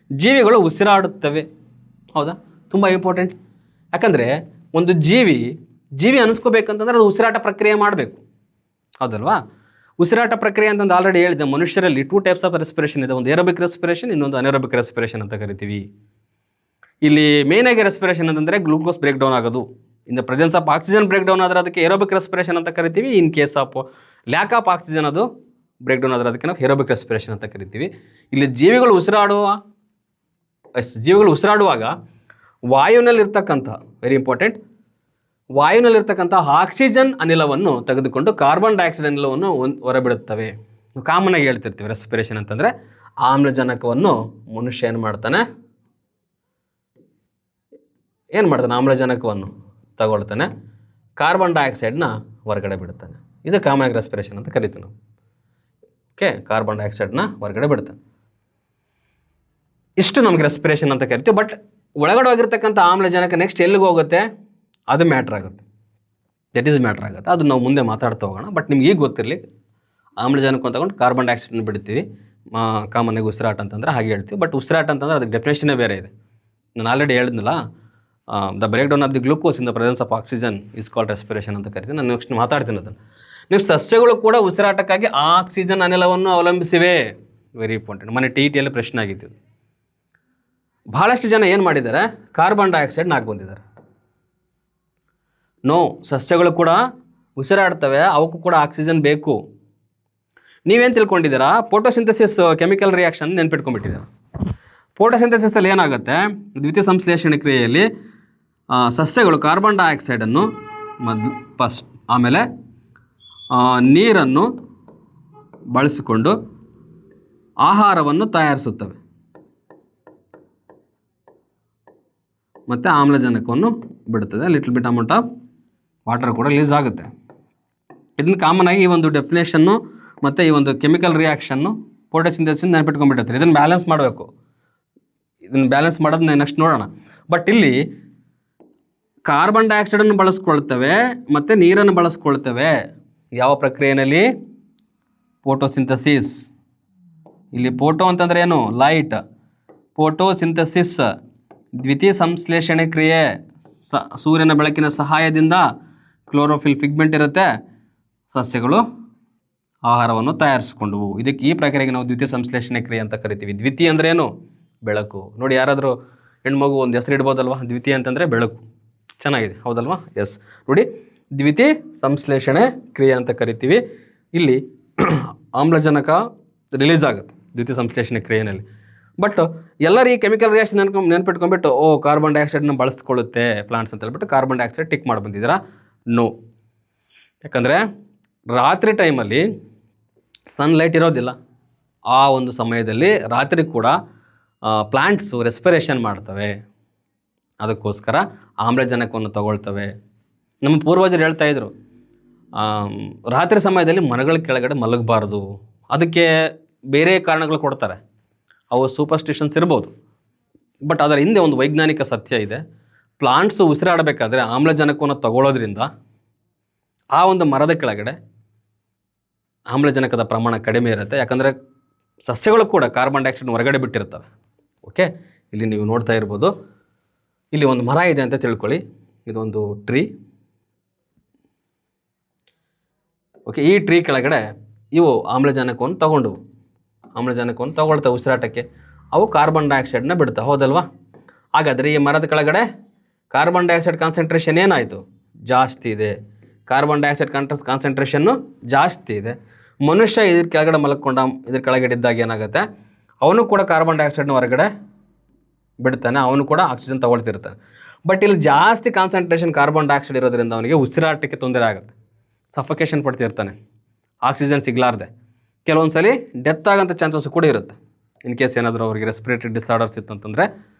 ಜೀವಿಗಳು ಉಸಿರಾಡುತ್ತವೆ. ಹೌದಾ, ತುಂಬ ಇಂಪಾರ್ಟೆಂಟ್. ಯಾಕಂದರೆ ಒಂದು ಜೀವಿ ಅನ್ನಿಸ್ಕೋಬೇಕಂತಂದ್ರೆ ಅದು ಉಸಿರಾಟ ಪ್ರಕ್ರಿಯೆ ಮಾಡಬೇಕು, ಹೌದಲ್ವಾ? ಉಸಿರಾಟ ಪ್ರಕ್ರಿಯೆ ಅಂತಂದು ಆಲ್ರೆಡಿ ಹೇಳಿದೆ, ಮನುಷ್ಯರಲ್ಲಿ 2 ಟೈಪ್ಸ್ ಆಫ್ ರೆಸ್ಪಿರೇಷನ್ ಇದೆ. ಒಂದು ಏರೋಬಿಕ್ ರೆಸ್ಪಿರೇಷನ್, ಇನ್ನೊಂದು ಅನೇರೋಬಿಕ್ ರೆಸ್ಪಿರೇಷನ್ ಅಂತ ಕರಿತೀವಿ. ಇಲ್ಲಿ ಮೇನಾಗಿ ರೆಸ್ಪಿರೇಷನ್ ಅಂತಂದರೆ ಗ್ಲೂಕೋಸ್ ಬ್ರೇಕ್ ಡೌನ್ ಆಗೋದು. In the presence of oxygen break down ಆದರೆ ಅದಕ್ಕೆ ಏರೋಬಿಕ್ ರೆಸ್ಪಿರೇಷನ್ ಅಂತ ಕರಿತೀವಿ. In case of lack of oxygen ಅದು ಬ್ರೇಕ್ ಡೌನ್ ಆದರೆ ಅದಕ್ಕೆ ನಾವು ಏರೋಬಿಕ್ ರೆಸ್ಪಿರೇಷನ್ ಅಂತ ಕರಿತೀವಿ. ಇಲ್ಲಿ ಜೀವಿಗಳು ಉಸಿರಾಡುವಾಗ ವಾಯುವಿನಲ್ಲಿರ್ತಕ್ಕಂಥ, ವೆರಿ ಇಂಪಾರ್ಟೆಂಟ್, ವಾಯುವಿನಲ್ಲಿರ್ತಕ್ಕಂಥ ಆಕ್ಸಿಜನ್ ಅನಿಲವನ್ನು ತೆಗೆದುಕೊಂಡು ಕಾರ್ಬನ್ ಡೈಆಕ್ಸೈಡ್ ಅನಿಲವನ್ನು ಹೊರಬಿಡುತ್ತವೆ. ಕಾಮನ್ ಆಗಿ ಹೇಳ್ತಿರ್ತೀವಿ ರೆಸ್ಪಿರೇಷನ್ ಅಂತಂದರೆ ಆಮ್ಲಜನಕವನ್ನು ಮನುಷ್ಯ ಏನು ಮಾಡ್ತಾನೆ, ಆಮ್ಲಜನಕವನ್ನು ತಗೊಳ್ತಾನೆ, ಕಾರ್ಬನ್ ಡೈಆಕ್ಸೈಡ್ನ ಹೊರಗಡೆ ಬಿಡ್ತಾನೆ. ಇದು ಕಾಮನ್ ಆಗಿ ರೆಸ್ಪಿರೇಷನ್ ಅಂತ ಕರಿತೀವಿ ನಾವು. ಓಕೆ, ಕಾರ್ಬನ್ ಡೈಆಕ್ಸೈಡ್ನ ಹೊರಗಡೆ ಬಿಡ್ತಾನೆ. ಇಷ್ಟು ನಮಗೆ ರೆಸ್ಪಿರೇಷನ್ ಅಂತ ಕರಿತೀವಿ. ಬಟ್ ಒಳಗಡೆ ಹೋಗಿರ್ತಕ್ಕಂಥ ಆಮ್ಲಜನಕ ನೆಕ್ಸ್ಟ್ ಎಲ್ಲಿಗೆ ಹೋಗುತ್ತೆ ಅದು ಮ್ಯಾಟ್ರ್ ಆಗುತ್ತೆ. ದಟ್ ಈಸ್ ಮ್ಯಾಟ್ರ್ ಆಗುತ್ತೆ. ಅದು ನಾವು ಮುಂದೆ ಮಾತಾಡ್ತಾ ಹೋಗೋಣ. ಬಟ್ ನಿಮ್ಗೆ ಈಗ ಗೊತ್ತಿರಲಿ, ಆಮ್ಲಜನಕ ತಗೊಂಡು ಕಾರ್ಬನ್ ಡೈಆಕ್ಸೈಡ್ನ ಬಿಡ್ತೀವಿ. ಕಾಮನ್ ಆಗಿ ಉಸಿರಾಟ ಅಂತಂದರೆ ಹಾಗೆ ಹೇಳ್ತೀವಿ. ಬಟ್ ಉಸಿರಾಟ ಅಂತಂದರೆ ಅದಕ್ಕೆ ಡೆಫಿನೇಷನ್ನೇ ಬೇರೆ ಇದೆ. ನಾನು ಆಲ್ರೆಡಿ ಹೇಳಿದ್ನಲ್ಲ, the break down of the glucose in the presence of oxygen is called respiration ಅಂತ ಕರಿತೀನಿ. ನಾನು ನೆಕ್ಸ್ಟ್ ಮಾತಾಡ್ತೀನಿ ಅದನ್ನು. ನೆಕ್ಸ್ಟ್ ಸಸ್ಯಗಳು ಕೂಡ ಉಸಿರಾಟಕ್ಕಾಗಿ ಆಕ್ಸಿಜನ್ ಅನಿಲವನ್ನು ಅವಲಂಬಿಸಿವೆ. Very important. ಮನೆ ಟಿಯಲ್ಲಿ ಪ್ರಶ್ನೆ ಆಗಿತ್ತು. ಬಹಳಷ್ಟು ಜನ ಏನು ಮಾಡಿದ್ದಾರೆ, ಕಾರ್ಬನ್ ಡೈಆಕ್ಸೈಡ್ನ ಹಾಕ್ಬಂದಿದ್ದಾರೆ. ನೋ, ಸಸ್ಯಗಳು ಕೂಡ ಉಸಿರಾಡ್ತವೆ, ಅವಕ್ಕೂ ಕೂಡ ಆಕ್ಸಿಜನ್ ಬೇಕು. ನೀವೇನು ತಿಳ್ಕೊಂಡಿದ್ದೀರಾ, ಫೋಟೋಸಿಂಥಸಿಸ್ ಕೆಮಿಕಲ್ ರಿಯಾಕ್ಷನ್ ನೆನ್ಪಿಟ್ಕೊಂಡ್ಬಿಟ್ಟಿದ್ದೀರಾ. ಫೋಟೋಸಿಂಥಸಿಸಲ್ಲಿ ಏನಾಗುತ್ತೆ, ದ್ವಿತೀಯ ಸಂಶ್ಲೇಷಣೆ ಕ್ರಿಯೆಯಲ್ಲಿ ಸಸ್ಯಗಳು ಕಾರ್ಬನ್ ಡೈಆಕ್ಸೈಡನ್ನು ಫಸ್ಟ್, ಆಮೇಲೆ ನೀರನ್ನು ಬಳಸಿಕೊಂಡು ಆಹಾರವನ್ನು ತಯಾರಿಸುತ್ತವೆ ಮತ್ತು ಆಮ್ಲಜನಕವನ್ನು ಬಿಡುತ್ತದೆ. Little bit amount of water ಕೂಡ ರಿಲೀಸ್ ಆಗುತ್ತೆ. ಇದನ್ನು ಕಾಮನ್ ಆಗಿ ಈ ಒಂದು ಡೆಫಿನೇಷನ್ನು ಮತ್ತು ಈ ಒಂದು ಕೆಮಿಕಲ್ ರಿಯಾಕ್ಷನ್ನು ಫೋಟೋಸಿಂಥಸಿಸ್ ನೆನಪಿಟ್ಕೊಂಡ್ಬಿಟ್ಟಿರ್ತಾರೆ. ಇದನ್ನು ಬ್ಯಾಲೆನ್ಸ್ ಮಾಡಬೇಕು. ಇದನ್ನು ಬ್ಯಾಲೆನ್ಸ್ ಮಾಡೋದನ್ನ ನೆಕ್ಸ್ಟ್ ನೋಡೋಣ. ಬಟ್ ಇಲ್ಲಿ ಕಾರ್ಬನ್ ಡೈಆಕ್ಸೈಡನ್ನು ಬಳಸ್ಕೊಳ್ತವೆ ಮತ್ತು ನೀರನ್ನು ಬಳಸ್ಕೊಳ್ತವೆ. ಯಾವ ಪ್ರಕ್ರಿಯೆಯಲ್ಲಿ? ಫೋಟೋಸಿಂಥಸಿಸ್. ಇಲ್ಲಿ ಫೋಟೋ ಅಂತಂದರೆ ಏನು? ಲೈಟ್. ಫೋಟೋಸಿಂಥಸಿಸ್ ದ್ವಿತೀಯ ಸಂಶ್ಲೇಷಣೆ ಕ್ರಿಯೆ. ಸೂರ್ಯನ ಬೆಳಕಿನ ಸಹಾಯದಿಂದ ಕ್ಲೋರೋಫಿಲ್ ಪಿಗ್ಮೆಂಟ್ ಇರುತ್ತೆ, ಸಸ್ಯಗಳು ಆಹಾರವನ್ನು ತಯಾರಿಸಿಕೊಂಡವು. ಇದಕ್ಕೆ ಈ ಪ್ರಕ್ರಿಯೆಗೆ ನಾವು ದ್ವಿತೀಯ ಸಂಶ್ಲೇಷಣೆ ಕ್ರಿಯೆ ಅಂತ ಕರಿತೀವಿ. ದ್ವಿತೀಯ ಅಂದರೆ ಏನು? ಬೆಳಕು. ನೋಡಿ, ಯಾರಾದರೂ ಹೆಣ್ಮಗು ಒಂದು ಹೆಸರು ಇಡ್ಬೋದಲ್ವಾ? ದ್ವಿತೀಯ ಅಂತಂದರೆ ಬೆಳಕು. ಚೆನ್ನಾಗಿದೆ, ಹೌದಲ್ವಾ? ಎಸ್. ನೋಡಿ, ದ್ವಿತೀಯ ಸಂಶ್ಲೇಷಣೆ ಕ್ರಿಯೆ ಅಂತ ಕರಿತೀವಿ. ಇಲ್ಲಿ ಆಮ್ಲಜನಕ ರಿಲೀಸ್ ಆಗುತ್ತೆ ದ್ವಿತೀಯ ಸಂಶ್ಲೇಷಣೆ ಕ್ರಿಯೆಯಲ್ಲಿ. ಬಟ್ ಎಲ್ಲರೂ ಈ ಕೆಮಿಕಲ್ ರಿಯಾಕ್ಷನ್ ನೆನ್ಪಿಟ್ಕೊಂಡ್ಬಿಟ್ಟು ಕಾರ್ಬನ್ ಡೈಆಕ್ಸೈಡ್ನ ಬಳಸ್ಕೊಳ್ಳುತ್ತೆ ಪ್ಲಾಂಟ್ಸ್ ಅಂತ ಹೇಳ್ಬಿಟ್ಟು ಕಾರ್ಬನ್ ಡೈಆಕ್ಸೈಡ್ ಟಿಕ್ ಮಾಡಿ ಬಂದಿದ್ದೀರಾ? ನೋ. ಯಾಕಂದರೆ ರಾತ್ರಿ ಟೈಮಲ್ಲಿ ಸನ್ಲೈಟ್ ಇರೋದಿಲ್ಲ. ಆ ಒಂದು ಸಮಯದಲ್ಲಿ ರಾತ್ರಿ ಕೂಡ ಪ್ಲಾಂಟ್ಸು ರೆಸ್ಪಿರೇಷನ್ ಮಾಡ್ತವೆ. ಅದಕ್ಕೋಸ್ಕರ ಆಮ್ಲಜನಕವನ್ನು ತಗೊಳ್ತವೆ. ನಮ್ಮ ಪೂರ್ವಜರು ಹೇಳ್ತಾಯಿದ್ರು, ರಾತ್ರಿ ಸಮಯದಲ್ಲಿ ಮರಗಳ ಕೆಳಗಡೆ ಮಲಗಬಾರ್ದು. ಅದಕ್ಕೆ ಬೇರೆ ಕಾರಣಗಳು ಕೊಡ್ತಾರೆ. ಅವು ಸೂಪರ್ಸ್ಟಿಷನ್ಸ್ ಇರ್ಬೋದು. ಬಟ್ ಅದರ ಹಿಂದೆ ಒಂದು ವೈಜ್ಞಾನಿಕ ಸತ್ಯ ಇದೆ. ಪ್ಲಾಂಟ್ಸು ಉಸಿರಾಡಬೇಕಾದ್ರೆ ಆಮ್ಲಜನಕವನ್ನು ತಗೊಳ್ಳೋದ್ರಿಂದ ಆ ಒಂದು ಮರದ ಕೆಳಗಡೆ ಆಮ್ಲಜನಕದ ಪ್ರಮಾಣ ಕಡಿಮೆ ಇರುತ್ತೆ. ಯಾಕಂದರೆ ಸಸ್ಯಗಳು ಕೂಡ ಕಾರ್ಬನ್ ಡೈಆಕ್ಸೈಡ್ ಹೊರಗಡೆ ಬಿಟ್ಟಿರ್ತವೆ. ಓಕೆ, ಇಲ್ಲಿ ನೀವು ನೋಡ್ತಾ ಇರ್ಬೋದು. ಇಲ್ಲಿ ಒಂದು ಮರ ಇದೆ ಅಂತ ತಿಳ್ಕೊಳ್ಳಿ, ಇದೊಂದು ಟ್ರೀ. ಓಕೆ, ಈ ಟ್ರೀ ಕೆಳಗಡೆ ಇವು ಆಮ್ಲಜನಕವನ್ನು ತಗೊಳ್ತವೆ ಉಸಿರಾಟಕ್ಕೆ. ಅವು ಕಾರ್ಬನ್ ಡೈಆಕ್ಸೈಡ್ನ ಬಿಡ್ತವೆ, ಹೌದಲ್ವಾ? ಹಾಗಾದರೆ ಈ ಮರದ ಕೆಳಗಡೆ ಕಾರ್ಬನ್ ಡೈಆಕ್ಸೈಡ್ ಕಾನ್ಸಂಟ್ರೇಷನ್ ಏನಾಯಿತು? ಜಾಸ್ತಿ ಇದೆ. ಕಾರ್ಬನ್ ಡೈಆಕ್ಸೈಡ್ ಕಾನ್ಸಂಟ್ರೇಷನ್ನು ಜಾಸ್ತಿ ಇದೆ. ಮನುಷ್ಯ ಇದ್ರ ಕೆಳಗಡೆ ಮಲ್ಕೊಂಡ, ಇದ್ರ ಕೆಳಗಡೆ ಇದ್ದಾಗ ಏನಾಗುತ್ತೆ, ಅವನು ಕೂಡ ಕಾರ್ಬನ್ ಡೈಆಕ್ಸೈಡ್ನ ಹೊರಗಡೆ ಬಿಡ್ತಾನೆ, ಅವನು ಕೂಡ ಆಕ್ಸಿಜನ್ ತಗೊಳ್ತಿರ್ತಾನೆ. ಬಟ್ ಇಲ್ಲಿ ಜಾಸ್ತಿ ಕಾನ್ಸಂಟ್ರೇಷನ್ ಕಾರ್ಬನ್ ಡೈಆಕ್ಸೈಡ್ ಇರೋದ್ರಿಂದ ಅವನಿಗೆ ಉಸಿರಾಟಕ್ಕೆ ತೊಂದರೆ ಆಗುತ್ತೆ, ಸಫಕೇಷನ್ ಪಡ್ತಿರ್ತಾನೆ, ಆಕ್ಸಿಜನ್ ಸಿಗಲಾರ್ದೆ. ಕೆಲವೊಂದು ಸಲ ಡೆತ್ ಆಗೋಂಥ ಚಾನ್ಸಸ್ ಕೂಡ ಇರುತ್ತೆ. ಇನ್ ಕೇಸ್ ಏನಾದರೂ ಅವ್ರಿಗೆ ರೆಸ್ಪಿರೇಟರಿ ಡಿಸಾರ್ಡರ್ಸ್ ಇತ್ತಂತಂದರೆ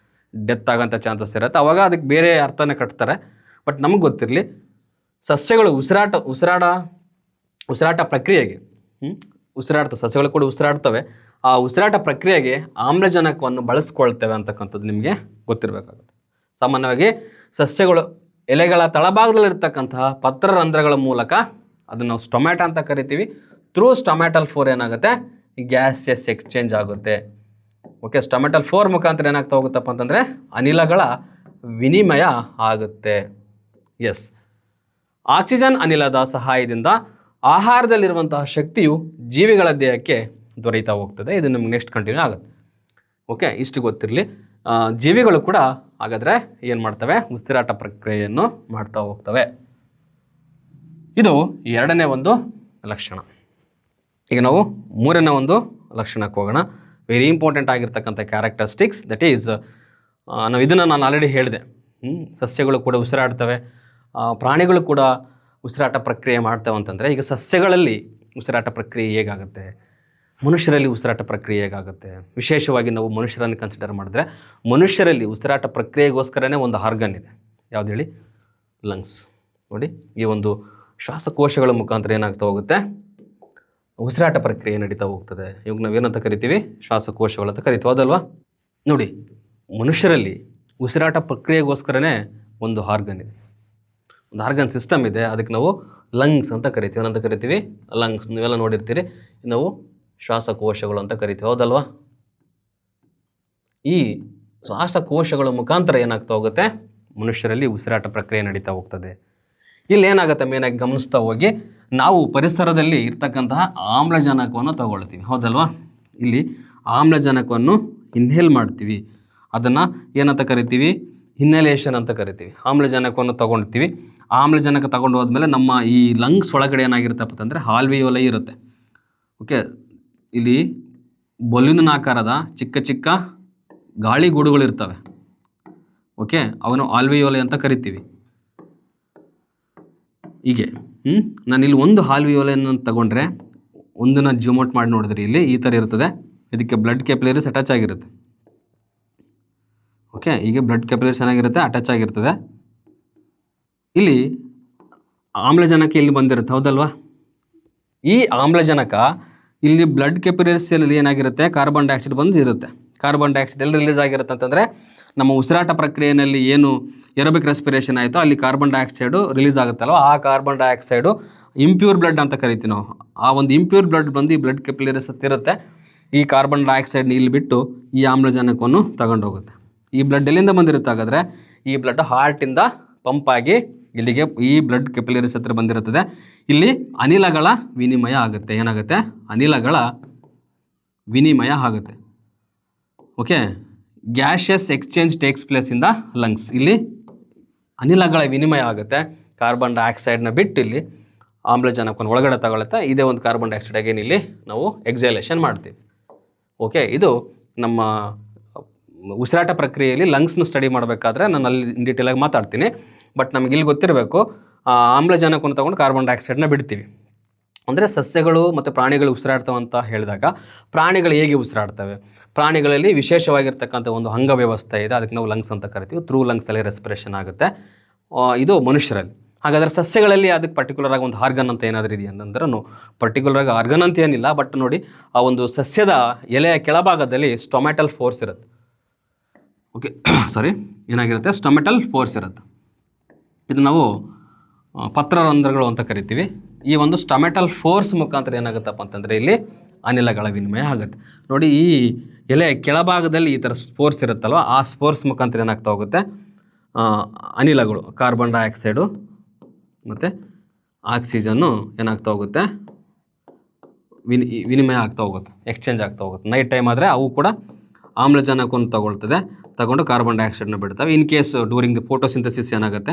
ಡೆತ್ ಆಗೋಂಥ ಚಾನ್ಸಸ್ ಇರುತ್ತೆ. ಅವಾಗ ಅದಕ್ಕೆ ಬೇರೆ ಅರ್ಥನೇ ಕಟ್ತಾರೆ. ಬಟ್ ನಮಗೆ ಗೊತ್ತಿರಲಿ, ಸಸ್ಯಗಳು ಉಸಿರಾಟ ಪ್ರಕ್ರಿಯೆಗೆ ಸಸ್ಯಗಳು ಕೂಡ ಉಸಿರಾಡ್ತವೆ. ಆ ಉಸಿರಾಟ ಪ್ರಕ್ರಿಯೆಗೆ ಆಮ್ಲಜನಕವನ್ನು ಬಳಸ್ಕೊಳ್ತೇವೆ ಅಂತಕ್ಕಂಥದ್ದು ನಿಮಗೆ ಗೊತ್ತಿರಬೇಕಾಗುತ್ತೆ. ಸಾಮಾನ್ಯವಾಗಿ ಸಸ್ಯಗಳು ಎಲೆಗಳ ತಳಭಾಗದಲ್ಲಿರ್ತಕ್ಕಂತಹ ಪತ್ರರಂಧ್ರಗಳ ಮೂಲಕ, ಅದನ್ನು ನಾವು ಸ್ಟೊಮ್ಯಾಟ ಅಂತ ಕರಿತೀವಿ, ಥ್ರೂ ಸ್ಟೊಮ್ಯಾಟಲ್ ಫೋರ್ ಏನಾಗುತ್ತೆ, ಗ್ಯಾಸಸ್ ಎಕ್ಸ್ಚೇಂಜ್ ಆಗುತ್ತೆ. ಓಕೆ, ಸ್ಟೊಮ್ಯಾಟಲ್ ಫೋರ್ ಮುಖಾಂತರ ಏನಾಗ್ತಾ ಹೋಗುತ್ತಪ್ಪ ಅಂತಂದರೆ ಅನಿಲಗಳ ವಿನಿಮಯ ಆಗುತ್ತೆ. ಎಸ್, ಆಕ್ಸಿಜನ್ ಅನಿಲದ ಸಹಾಯದಿಂದ ಆಹಾರದಲ್ಲಿರುವಂತಹ ಶಕ್ತಿಯು ಜೀವಿಗಳ ದೇಹಕ್ಕೆ ದೊರೆಯುತ್ತಾ ಹೋಗ್ತದೆ. ಇದು ನಮ್ಗೆ ನೆಕ್ಸ್ಟ್ ಕಂಟಿನ್ಯೂ ಆಗುತ್ತೆ. ಓಕೆ, ಇಷ್ಟು ಗೊತ್ತಿರಲಿ. ಜೀವಿಗಳು ಕೂಡ ಹಾಗಾದರೆ ಏನು ಮಾಡ್ತವೆ, ಉಸಿರಾಟ ಪ್ರಕ್ರಿಯೆಯನ್ನು ಮಾಡ್ತಾ ಹೋಗ್ತವೆ. ಇದು ಎರಡನೇ ಒಂದು ಲಕ್ಷಣ. ಈಗ ನಾವು ಮೂರನೇ ಒಂದು ಲಕ್ಷಣಕ್ಕೆ ಹೋಗೋಣ. ವೆರಿ ಇಂಪಾರ್ಟೆಂಟ್ ಆಗಿರ್ತಕ್ಕಂಥ ಕ್ಯಾರೆಕ್ಟರಿಸ್ಟಿಕ್ಸ್, ದಟ್ ಈಸ್, ನಾನು ಆಲ್ರೆಡಿ ಹೇಳಿದೆ. ಸಸ್ಯಗಳು ಕೂಡ ಉಸಿರಾಡ್ತವೆ, ಪ್ರಾಣಿಗಳು ಕೂಡ ಉಸಿರಾಟ ಪ್ರಕ್ರಿಯೆ ಮಾಡ್ತವೆ ಅಂತಂದರೆ, ಈಗ ಸಸ್ಯಗಳಲ್ಲಿ ಉಸಿರಾಟ ಪ್ರಕ್ರಿಯೆ ಹೇಗಾಗುತ್ತೆ, ಮನುಷ್ಯರಲ್ಲಿ ಉಸಿರಾಟ ಪ್ರಕ್ರಿಯೆ ಹೇಗಾಗುತ್ತೆ. ವಿಶೇಷವಾಗಿ ನಾವು ಮನುಷ್ಯರನ್ನು ಕನ್ಸಿಡರ್ ಮಾಡಿದ್ರೆ, ಮನುಷ್ಯರಲ್ಲಿ ಉಸಿರಾಟ ಪ್ರಕ್ರಿಯೆಗೋಸ್ಕರನೇ ಒಂದು ಆರ್ಗನ್ ಇದೆ. ಯಾವ್ದು ಹೇಳಿ? ಲಂಗ್ಸ್. ನೋಡಿ, ಈ ಒಂದು ಶ್ವಾಸಕೋಶಗಳ ಮುಖಾಂತರ ಏನಾಗ್ತಾ ಹೋಗುತ್ತೆ, ಉಸಿರಾಟ ಪ್ರಕ್ರಿಯೆ ನಡೀತಾ ಹೋಗ್ತದೆ. ಇವಾಗ ನಾವೇನಂತ ಕರಿತೀವಿ, ಶ್ವಾಸಕೋಶಗಳು ಅಂತ ಕರಿತೀವಿ, ಹೌದಲ್ವಾ? ನೋಡಿ, ಮನುಷ್ಯರಲ್ಲಿ ಉಸಿರಾಟ ಪ್ರಕ್ರಿಯೆಗೋಸ್ಕರನೇ ಒಂದು ಆರ್ಗನ್ ಇದೆ, ಒಂದು ಆರ್ಗನ್ ಸಿಸ್ಟಮ್ ಇದೆ. ಅದಕ್ಕೆ ನಾವು ಲಂಗ್ಸ್ ಅಂತ ಕರಿತೀವಿ. ಏನಂತ ಕರಿತೀವಿ? ಲಂಗ್ಸ್. ನೀವೆಲ್ಲ ನೋಡಿರ್ತೀರಿ, ನಾವು ಶ್ವಾಸಕೋಶಗಳು ಅಂತ ಕರಿತೀವಿ, ಹೌದಲ್ವಾ? ಈ ಶ್ವಾಸಕೋಶಗಳ ಮುಖಾಂತರ ಏನಾಗ್ತಾ ಹೋಗುತ್ತೆ, ಮನುಷ್ಯರಲ್ಲಿ ಉಸಿರಾಟ ಪ್ರಕ್ರಿಯೆ ನಡೀತಾ ಹೋಗ್ತದೆ. ಇಲ್ಲಿ ಏನಾಗುತ್ತೆ, ಮೇನಾಗಿ ಗಮನಿಸ್ತಾ ಹೋಗಿ, ನಾವು ಪರಿಸರದಲ್ಲಿ ಇರ್ತಕ್ಕಂತಹ ಆಮ್ಲಜನಕವನ್ನು ತಗೊಳ್ತೀವಿ, ಹೌದಲ್ವಾ? ಇಲ್ಲಿ ಆಮ್ಲಜನಕವನ್ನು ಇನ್ಹೇಲ್ ಮಾಡ್ತೀವಿ. ಅದನ್ನು ಏನಂತ ಕರಿತೀವಿ? ಇನ್ಹಲೇಷನ್ ಅಂತ ಕರಿತೀವಿ. ಆಮ್ಲಜನಕವನ್ನು ತೊಗೊಳ್ತೀವಿ. ಆಮ್ಲಜನಕ ತಗೊಂಡು ಹೋದ್ಮೇಲೆ ನಮ್ಮ ಈ ಲಂಗ್ಸ್ ಒಳಗಡೆ ಏನಾಗಿರುತ್ತಪ್ಪ ಅಂತಂದರೆ ಆಲ್ವಿಯೋಲೈ ಇರುತ್ತೆ. ಓಕೆ, ಇಲ್ಲಿ ಬಲೂನಿನ ಆಕಾರದ ಚಿಕ್ಕ ಚಿಕ್ಕ ಗಾಳಿ ಗೂಡುಗಳಿರ್ತವೆ. ಓಕೆ, ಅವನು ಆಲ್ವಿಯೋಲೈ ಅಂತ ಕರಿತೀವಿ. ಹೀಗೆ ನಾನು ಇಲ್ಲಿ ಒಂದು ಆಲ್ವಿಯೋಲೈನ ತಗೊಂಡ್ರೆ, ಒಂದನ್ನು ಜೂಮ್ ಔಟ್ ಮಾಡಿ ನೋಡಿದ್ರೆ ಇಲ್ಲಿ ಈ ಥರ ಇರ್ತದೆ. ಇದಕ್ಕೆ ಬ್ಲಡ್ ಕ್ಯಾಪಿಲರೀಸ್ ಅಟ್ಯಾಚ್ ಆಗಿರುತ್ತೆ. ಓಕೆ, ಹೀಗೆ ಬ್ಲಡ್ ಕ್ಯಾಪಿಲರೀಸ್ ಏನಾಗಿರುತ್ತೆ, ಅಟ್ಯಾಚ್ ಆಗಿರ್ತದೆ. ಇಲ್ಲಿ ಆಮ್ಲಜನಕ ಇಲ್ಲಿ ಬಂದಿರುತ್ತೆ, ಹೌದಲ್ವಾ? ಈ ಆಮ್ಲಜನಕ ಇಲ್ಲಿ ಬ್ಲಡ್ ಕ್ಯಾಪಿಲರೀಸಲ್ಲಿ ಏನಾಗಿರುತ್ತೆ, ಕಾರ್ಬನ್ ಡೈಆಕ್ಸೈಡ್ ಬಂದು ಇರುತ್ತೆ. ಕಾರ್ಬನ್ ಡೈಆಕ್ಸೈಡ್ ಎಲ್ಲಿ ರಿಲೀಸ್ ಆಗಿರುತ್ತೆ ಅಂತಂದರೆ, ನಮ್ಮ ಉಸಿರಾಟ ಪ್ರಕ್ರಿಯೆಯಲ್ಲಿ ಏನು ಏರೋಬಿಕ್ ರೆಸ್ಪಿರೇಷನ್ ಆಯಿತು, ಅಲ್ಲಿ ಕಾರ್ಬನ್ ಡೈಆಕ್ಸೈಡು ರಿಲೀಸ್ ಆಗುತ್ತಲ್ವ, ಆ ಕಾರ್ಬನ್ ಡೈಆಕ್ಸೈಡು ಇಂಪ್ಯೂರ್ ಬ್ಲಡ್ ಅಂತ ಕರಿತೀವಿ ನಾವು. ಆ ಒಂದು ಇಂಪ್ಯೂರ್ ಬ್ಲಡ್ ಬಂದು ಈ ಬ್ಲಡ್ ಕ್ಯಾಪಿಲರೀಸ್ ಹತ್ತಿರುತ್ತೆ. ಈ ಕಾರ್ಬನ್ ಡೈಆಕ್ಸೈಡ್ನ ಇಲ್ಲಿ ಬಿಟ್ಟು ಈ ಆಮ್ಲಜನಕವನ್ನು ತಗೊಂಡೋಗುತ್ತೆ. ಈ ಬ್ಲಡ್ ಎಲ್ಲಿಂದ ಬಂದಿರುತ್ತೆ ಹಾಗಾದರೆ? ಈ ಬ್ಲಡ್ ಹಾರ್ಟಿಂದ ಪಂಪ್ ಆಗಿ ಇಲ್ಲಿಗೆ ಈ ಬ್ಲಡ್ ಕ್ಯಾಪಿಲರೀಸ್ ಹತ್ರ ಬಂದಿರುತ್ತದೆ. ಇಲ್ಲಿ ಅನಿಲಗಳ ವಿನಿಮಯ ಆಗುತ್ತೆ. ಏನಾಗುತ್ತೆ? ಅನಿಲಗಳ ವಿನಿಮಯ ಆಗುತ್ತೆ. Okay, gaseous exchange takes place in the lungs. ಇಲ್ಲಿ ಅನಿಲಗಳ ವಿನಿಮಯ ಆಗುತ್ತೆ. ಕಾರ್ಬನ್ ಡೈಆಕ್ಸೈಡ್ನ ಬಿಟ್ಟು ಇಲ್ಲಿ ಆಮ್ಲಜನಕವನ್ನು ಒಳಗಡೆ ತಗೊಳುತ್ತೆ. ಇದೇ ಒಂದು ಕಾರ್ಬನ್ ಡೈಆಕ್ಸೈಡ್ ಅಗೇನ್ ಇಲ್ಲಿ ನಾವು ಎಕ್ಸೈಲೇಷನ್ ಮಾಡ್ತೀವಿ. ಓಕೆ, ಇದು ನಮ್ಮ ಉಸಿರಾಟ ಪ್ರಕ್ರಿಯೆಯಲ್ಲಿ ಲಂಗ್ಸ್ನ ಸ್ಟಡಿ ಮಾಡಬೇಕಾದ್ರೆ ನಾನು ಅಲ್ಲಿ ಡೀಟೇಲಾಗಿ ಮಾತಾಡ್ತೀನಿ. ಬಟ್ ನಮಗೆ ಇಲ್ಲಿ ಗೊತ್ತಿರಬೇಕು, ಆಮ್ಲಜನಕವನ್ನು ತಗೊಂಡು ಕಾರ್ಬನ್ ಡೈಆಕ್ಸೈಡ್ನ ಬಿಡ್ತೀವಿ. ಅಂದರೆ ಸಸ್ಯಗಳು ಮತ್ತು ಪ್ರಾಣಿಗಳು ಉಸಿರಾಡ್ತವೆ ಅಂತ ಹೇಳಿದಾಗ, ಪ್ರಾಣಿಗಳು ಹೇಗೆ ಉಸಿರಾಡ್ತವೆ? ಪ್ರಾಣಿಗಳಲ್ಲಿ ವಿಶೇಷವಾಗಿರ್ತಕ್ಕಂಥ ಒಂದು ಅಂಗವ್ಯವಸ್ಥೆ ಇದೆ, ಅದಕ್ಕೆ ನಾವು ಲಂಗ್ಸ್ ಅಂತ ಕರಿತೀವಿ. ಥ್ರೂ ಲಂಗ್ಸಲ್ಲಿ ರೆಸ್ಪಿರೇಷನ್ ಆಗುತ್ತೆ. ಇದು ಮನುಷ್ಯರಲ್ಲಿ. ಹಾಗಾದರೆ ಸಸ್ಯಗಳಲ್ಲಿ ಅದಕ್ಕೆ ಪರ್ಟಿಕ್ಯುಲರ್ ಆಗಿ ಒಂದು ಆರ್ಗನ್ ಅಂತ ಏನಾದರೂ ಇದೆಯಾ ಅಂತಂದ್ರೆ, ಪರ್ಟಿಕ್ಯುಲರ್ ಆಗಿ ಆರ್ಗನ್ ಅಂತ ಏನಿಲ್ಲ. ಬಟ್ ನೋಡಿ, ಆ ಒಂದು ಸಸ್ಯದ ಎಲೆಯ ಕೆಳಭಾಗದಲ್ಲಿ ಸ್ಟೊಮ್ಯಾಟಲ್ ಫೋರ್ಸ್ ಇರುತ್ತೆ. ಓಕೆ, ಸಾರಿ, ಏನಾಗಿರುತ್ತೆ? ಸ್ಟೊಮ್ಯಾಟಲ್ ಫೋರ್ಸ್ ಇರುತ್ತೆ. ಇದು ನಾವು ಪತ್ರರಂಧ್ರಗಳು ಅಂತ ಕರಿತೀವಿ. ಈ ಒಂದು ಸ್ಟೊಮ್ಯಾಟಲ್ ಫೋರ್ಸ್ ಮುಖಾಂತರ ಏನಾಗುತ್ತಪ್ಪ ಅಂತಂದರೆ ಇಲ್ಲಿ ಅನಿಲಗಳ ವಿನಿಮಯ ಆಗುತ್ತೆ. ನೋಡಿ, ಈ ಎಲೆ ಕೆಳಭಾಗದಲ್ಲಿ ಈ ಥರ ಸ್ಪೋರ್ಸ್ ಇರುತ್ತಲ್ವ, ಆ ಸ್ಪೋರ್ಸ್ ಮುಖಾಂತರ ಏನಾಗ್ತಾ ಹೋಗುತ್ತೆ, ಅನಿಲಗಳು ಕಾರ್ಬನ್ ಡೈಆಕ್ಸೈಡು ಮತ್ತು ಆಕ್ಸಿಜನ್ನು ಏನಾಗ್ತಾ ಹೋಗುತ್ತೆ, ವಿನಿಮಯ ಆಗ್ತಾ ಹೋಗುತ್ತೆ, ಎಕ್ಸ್ಚೇಂಜ್ ಆಗ್ತಾ ಹೋಗುತ್ತೆ. ನೈಟ್ ಟೈಮ್ ಆದರೆ ಅವು ಕೂಡ ಆಮ್ಲಜನಕವನ್ನು ತಗೊಂಡು ಕಾರ್ಬನ್ ಡೈಆಕ್ಸೈಡ್ನ ಬಿಡ್ತವೆ. In case during the photosynthesis ಏನಾಗುತ್ತೆ,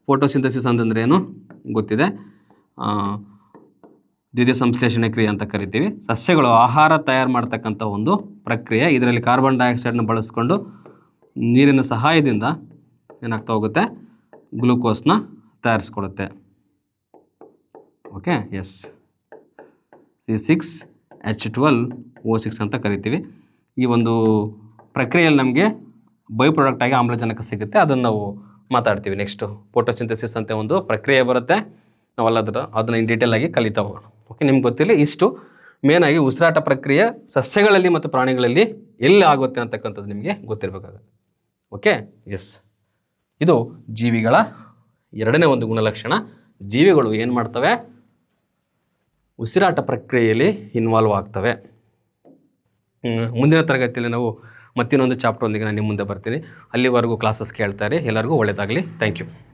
ಫೋಟೋಸಿಂಥಸಿಸ್ ಅಂತಂದರೆ ಏನು ಗೊತ್ತಿದೆ, ದ್ವಿತೀಯ ಸಂಶ್ಲೇಷಣೆ ಕ್ರಿಯೆ ಅಂತ ಕರಿತೀವಿ. ಸಸ್ಯಗಳು ಆಹಾರ ತಯಾರು ಮಾಡ್ತಕ್ಕಂಥ ಒಂದು ಪ್ರಕ್ರಿಯೆ. ಇದರಲ್ಲಿ ಕಾರ್ಬನ್ ಡೈಆಕ್ಸೈಡ್ನ ಬಳಸ್ಕೊಂಡು ನೀರಿನ ಸಹಾಯದಿಂದ ಏನಾಗ್ತಾ ಹೋಗುತ್ತೆ, ಗ್ಲೂಕೋಸ್ನ ತಯಾರಿಸ್ಕೊಳ್ಳುತ್ತೆ. ಓಕೆ, ಎಸ್, C6H12O6 ಅಂತ ಕರಿತೀವಿ. ಈ ಒಂದು ಪ್ರಕ್ರಿಯೆಯಲ್ಲಿ ನಮಗೆ ಬೈ ಪ್ರಾಡಕ್ಟ್ ಆಗಿ ಆಮ್ಲಜನಕ ಸಿಗುತ್ತೆ. ಅದನ್ನು ನಾವು ಮಾತಾಡ್ತೀವಿ ನೆಕ್ಸ್ಟು. ಫೋಟೋಸಿಂಥಸಿಸ್ ಅಂತ ಒಂದು ಪ್ರಕ್ರಿಯೆ ಬರುತ್ತೆ, ನಾವೆಲ್ಲ ಅದನ್ನು ಇನ್ ಡೀಟೇಲ್ ಆಗಿ ಕಲಿತಾ ಹೋಗೋಣ. ಓಕೆ, ನಿಮ್ಗೆ ಗೊತ್ತಿಲ್ಲ ಇಷ್ಟು ಮೇನಾಗಿ ಉಸಿರಾಟ ಪ್ರಕ್ರಿಯೆ ಸಸ್ಯಗಳಲ್ಲಿ ಮತ್ತು ಪ್ರಾಣಿಗಳಲ್ಲಿ ಎಲ್ಲಿ ಆಗುತ್ತೆ ಅಂತಕ್ಕಂಥದ್ದು ನಿಮಗೆ ಗೊತ್ತಿರಬೇಕಾಗುತ್ತೆ. ಓಕೆ, ಎಸ್, ಇದು ಜೀವಿಗಳ ಎರಡನೇ ಒಂದು ಗುಣಲಕ್ಷಣ. ಜೀವಿಗಳು ಏನು ಮಾಡ್ತವೆ, ಉಸಿರಾಟ ಪ್ರಕ್ರಿಯೆಯಲ್ಲಿ ಇನ್ವಾಲ್ವ್ ಆಗ್ತವೆ. ಮುಂದಿನ ತರಗತಿಯಲ್ಲಿ ನಾವು ಮತ್ತಿನ್ನೊಂದು ಚಾಪ್ಟರ್ ಒಂದಿಗೆ ನಾನು ನಿಮ್ಮ ಮುಂದೆ ಬರ್ತೀನಿ. ಅಲ್ಲಿವರೆಗೂ ಕ್ಲಾಸಸ್ ಕೇಳ್ತಾರೆ. ಎಲ್ಲರಿಗೂ ಒಳ್ಳೆಯದಾಗಲಿ. Thank you.